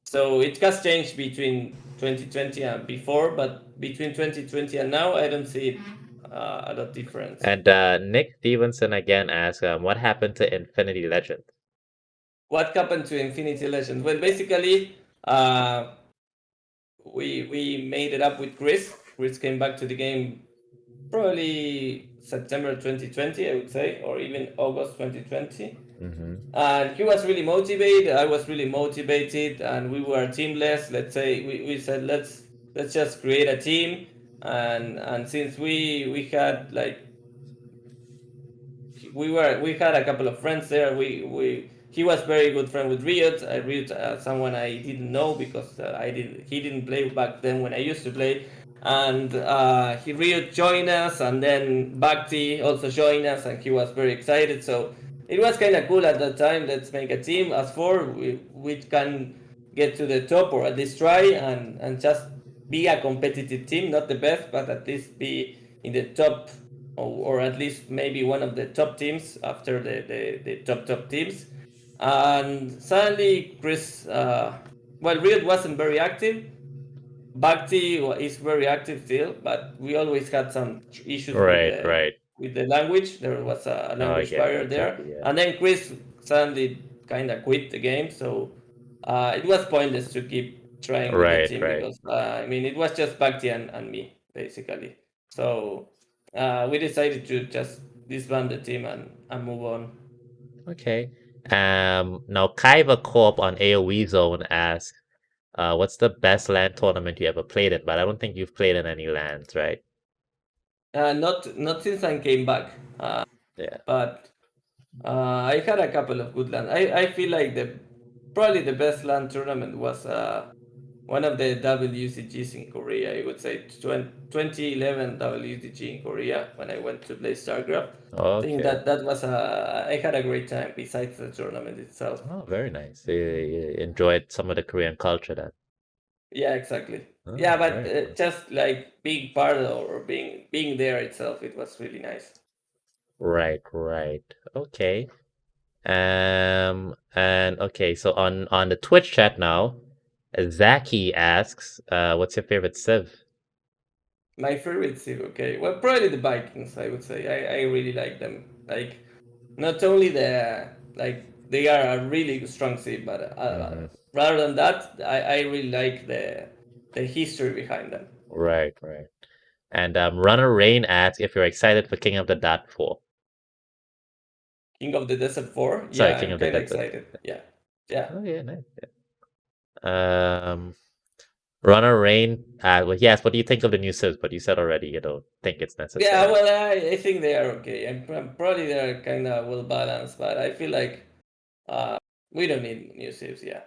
So it has changed between 2020 and before, but between 2020 and now, I don't see it a lot different. And Nick Stevenson again asks, what happened to Infinity Legend? What happened to Infinity Legends? Well, basically, uh, we made it up with Chris. Chris came back to the game probably September 2020, I would say, or even August 2020. Mm-hmm. And he was really motivated. I was really motivated, and we were teamless. Let's say we said let's just create a team, and since we had like we had a couple of friends there. We he was very good friend with Riot. Riot, someone I didn't know because he didn't play back then when I used to play, and he Riot joined us, and then Bhakti also joined us, and he was very excited. So it was kind of cool at that time. Let's make a team as four. We can get to the top or at least try and just be a competitive team, not the best, but at least be in the top or at least maybe one of the top teams after the top teams. And suddenly, Chris, well, Riot wasn't very active. Bhakti is very active still, but we always had some issues Right, right. with the language. There was a Oh language yeah, barrier there, exactly. Yeah. and then Chris suddenly kind of quit the game. So it was pointless to keep trying with the Right, team right. because I mean it was just Bhakti and me basically. So we decided to just disband the team and move on. Okay. Now Kaiba Corp on AoE Zone asks, what's the best LAN tournament you ever played in? But I don't think you've played in any LANs, right? Not since I came back, Yeah. but I had a couple of good land. I feel like the probably the best land tournament was one of the WCGs in Korea. I would say 2011 WCG in Korea when I went to play StarCraft. I think Okay. that was I had a great time besides the tournament itself. Oh, very nice. You enjoyed some of the Korean culture then. Yeah, exactly. Yeah, Oh, but very cool. just like being part of or being there itself, it was really nice. Right, right. Okay. And okay, so on the Twitch chat now, Zaki asks, what's your favorite Civ? My favorite city, okay. Well, probably the Vikings, I would say. I really like them. Like, not only they are a really strong city, but Mm-hmm. rather than that, I really like the history behind them. Right, right. And Runner Rain asks if you're excited for King of the Dot 4. King of the Desert 4, Sorry, yeah, King I'm of the kind of Desert. excited. Yeah, yeah. Oh yeah, nice. Runner Rain, well, yes, what do you think of the new Civs? But you said already you don't think it's Yeah, necessary. well, I think they are okay. Probably they're kind of well balanced, but I feel like uh, we don't need new cities, yeah.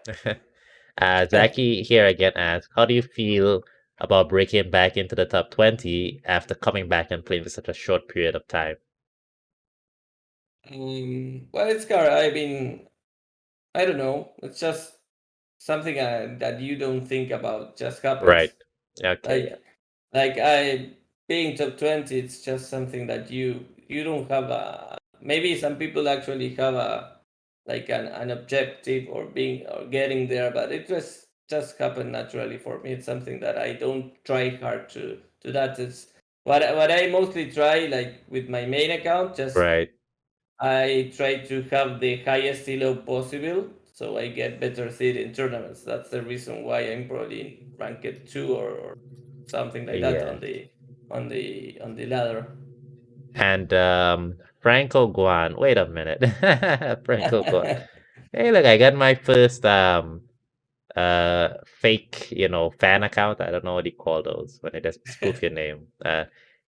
Zaki here again asks, how do you feel about breaking back into the top 20 after coming back and playing for such a short period of time? Well, it's car. I mean, I don't know. It's just something that you don't think about. Just Right. happens. Okay, yeah. Like I being top 20. It's just something that you don't have a. Maybe some people actually have a like an objective or being or getting there, but it just happened naturally for me. It's something that I don't try hard to that. It's what I mostly try like with my main account. Just Right. I try to have the highest elo possible so I get better seed in tournaments. That's the reason why I'm probably in ranked 2 or something like that Yeah. on the ladder. And Franco Guan, wait a minute. Franco Guan. Hey, look, I got my first fake, fan account. I don't know what you call those when they just spoof your name.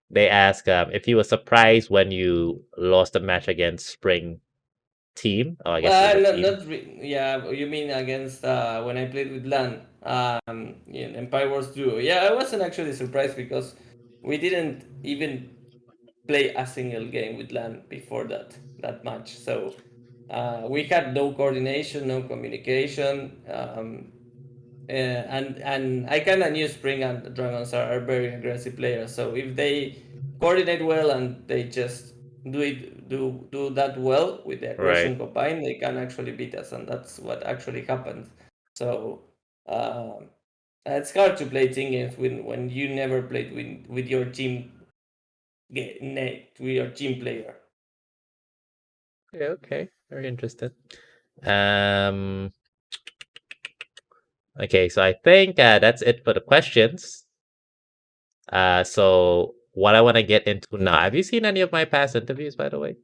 They ask if you were surprised when you lost a match against Spring team? Oh, I guess it was Well, a not team. yeah. You mean against when I played with LAN in Empire Wars Duo? Yeah, I wasn't actually surprised because we didn't even play a single game with LAN before that match. So we had no coordination, no communication. And I kind of knew Spring and Dragons are very aggressive players. So if they coordinate well and they just do that well with the Right. aggression combined, they can actually beat us, and that's what actually happened. So um, it's hard to play team games when you never played with your team with your team player. Yeah, okay. Very interesting. Um, okay, so I think that's it for the questions. So what I want to get into now. Have you seen any of my past interviews, by the way?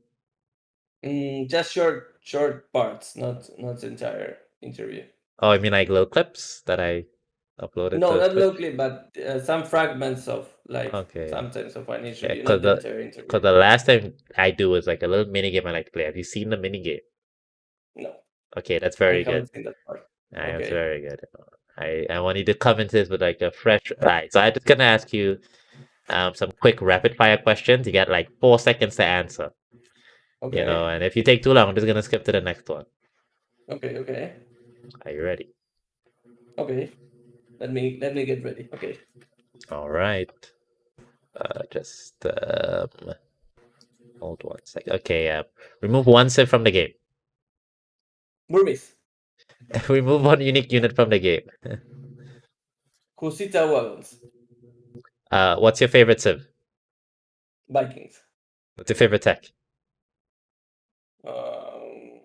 Just short parts, not the entire interview. Oh, I mean like little clips that I uploaded No, to not Twitch. locally, but some fragments of like Okay. sometimes of an Yeah, interview, not the entire interview. cause the last time I do is like a little mini game I like to play. Have you seen the mini game? No, Okay, that's I very good. haven't seen that part. It's Okay, very good. I want you to come into this with like a fresh eye. So I'm just gonna ask you some quick rapid fire questions. You got like 4 seconds to answer. okay, And if you take too long, I'm just gonna skip to the next one. okay. Are you ready? Okay. Let me get ready. Okay. All right. Just hold 1 second. Okay. Remove one sip from the game. Burmese, Remove one unique unit from the game. Cusita wagons, What's your favorite civ? Vikings, What's your favorite tech? um,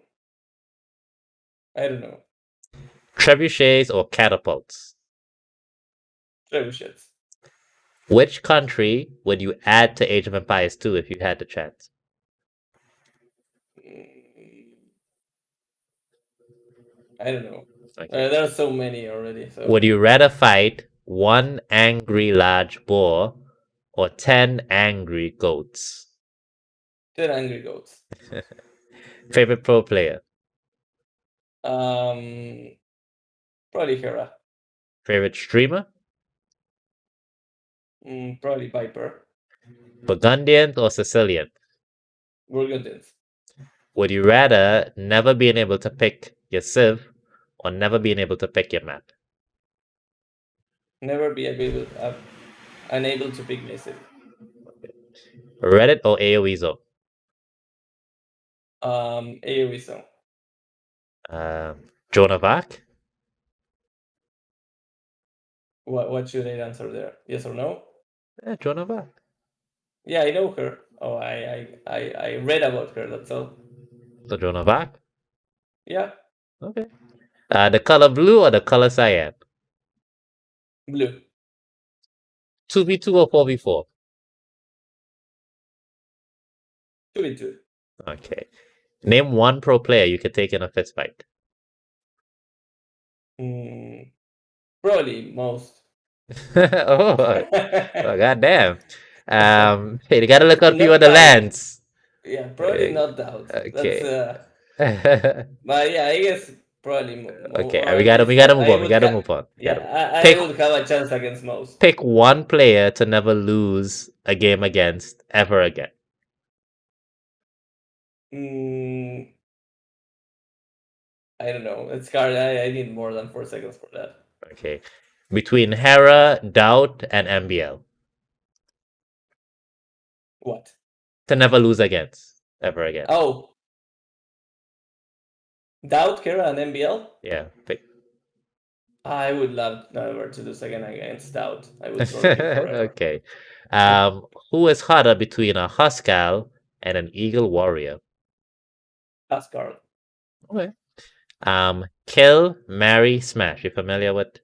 I don't know, Trebuchets or catapults? trebuchets. Which country would you add to Age of Empires 2 if you had the chance? Mm, I don't know. Okay. There are so many already. So Would you rather fight one angry large boar or 10 angry goats? 10 angry goats. Favorite pro player? Um, Probably Hera. Favorite streamer? Probably Viper. Burgundians or Sicilian? Burgundians. Would you rather never being able to pick your civ or never being able to pick your map? Never be unable to pick myself. Reddit or AoE zone? AoE zone. Joan of Arc? What should I answer there? Yes or no? Joan of Arc. Yeah, I know her. Oh, I read about her. That's all. So Joan of Arc? Yeah, Okay. The color blue or the color cyan? blue. 2v2 or 4v4? 2v2. Okay. Name one pro player you could take in a fist fight. Probably most. Oh, goddamn. Hey, you gotta look out for you on Not the doubt. lands. Yeah, probably Uh, not doubt. That's Okay. but yeah, I guess probably Okay, or we at gotta we least gotta move I on. We would gotta have. move on. We Yeah, gotta I pick would have a chance against most. pick one player to never lose a game against ever again. Mm, I don't know. It's hard. I need more than 4 seconds for that. Okay. Between Hera, Doubt, and MBL. What? To never lose against. Ever again. Oh, Doubt, Kira, and MBL? Yeah. Pick. I would love never to lose again against Doubt. I would troll him forever. Okay. Who is harder between a Huskarl and an Eagle Warrior? Asgard. Okay. Kill, marry, smash. You familiar with?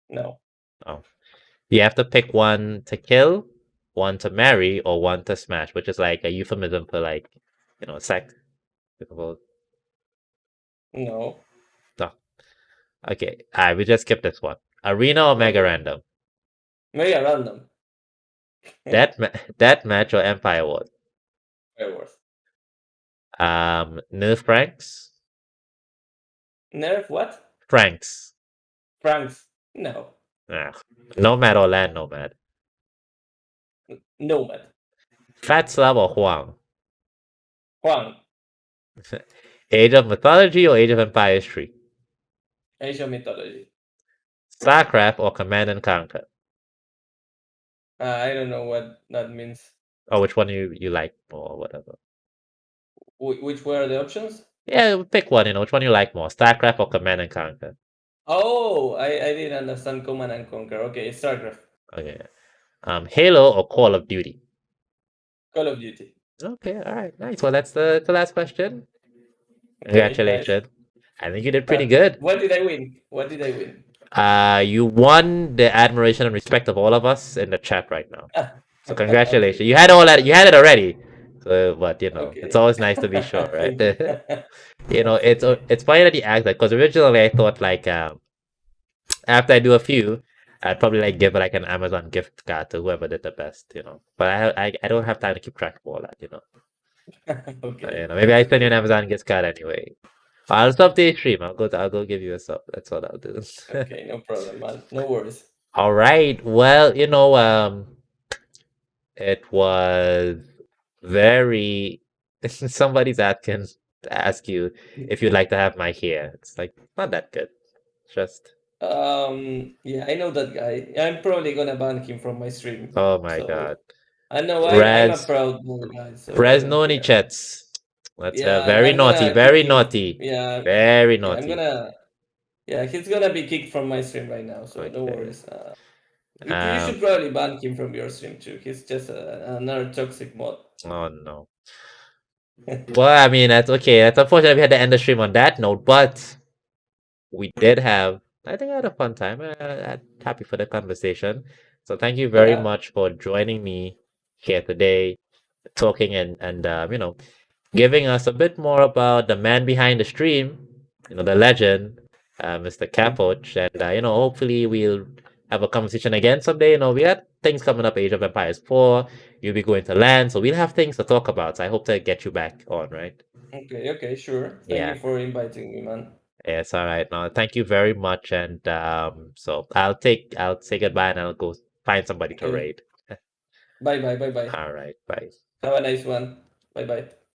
No. Oh. You have to pick one to kill, one to marry, or one to smash, which is like a euphemism for like, sex. No. No. Okay. Alright, we just skipped this one. Arena or Mega Okay. Random? Mega random. That match or Empire Wars? Very worth. Nerf Franks? Nerf what? Franks. Franks? No. Ah, Nomad or Land Nomad? Nomad. Fat Slab or Huang? Huang. Age of Mythology or Age of Empires 3? Asian mythology. StarCraft or Command and Conquer? I don't know what that means. Or which one you like more or whatever? Which were the options? Yeah, pick one, which one you like more, StarCraft or Command and Conquer? Oh, I didn't understand Command and Conquer. Okay, StarCraft. Okay. Halo or Call of Duty? Call of Duty. Okay, all right, nice. Well, that's the last question. Okay, nice. Congratulations. I think you did pretty But good. what did I win? What did I win? You won the admiration and respect of all of us in the chat right now. Ah, So congratulations. okay. You had all that. You had it already. So, but it's Okay. always nice to be sure, right? Thank you. It's Thank you. it's funny that you asked that because originally I thought like after I do a few, I'd probably like give like an Amazon gift card to whoever did the best. But I don't have time to keep track of all that. Okay, Maybe that's I send you okay. an Amazon gift card anyway. I'll sub to your stream. I'll go give you a sub. That's what I'll do. Okay, no problem, man. No worries. All right. Well, it was very somebody's asking to ask you if you'd like to have my hair. It's like not that good. Just Yeah, I know that guy. I'm probably gonna ban him from my stream. oh my god. So I know I'm a Res proud boy guy, so I don't Presnoni care. chats. That's Yeah, very I'm naughty, gonna kick very him. naughty. Yeah, Very yeah, I'm naughty. gonna. Yeah, he's gonna be kicked from my stream right now, so no Okay. worries. You Um should probably ban him from your stream too. He's just another toxic mod. oh no. Well, I mean that's okay. That's unfortunate we had to end the stream on that note, but we did have I think I had a fun time. I'm happy for the conversation. So thank you very Yeah. much for joining me here today, talking and giving us a bit more about the man behind the stream, the legend, Mr. Capoch, and hopefully we'll have a conversation again someday. We had things coming up, Age of Empires 4. You'll be going to land, so we'll have things to talk about. So I hope to get you back on, right? Okay. Okay. Sure. Thank you Yeah. for inviting me, man. Yes, all right. No, thank you very much. And so I'll say goodbye and I'll go find somebody to Okay. raid. Bye. Bye. Bye. Bye. All right, bye. Have a nice one. Bye. Bye.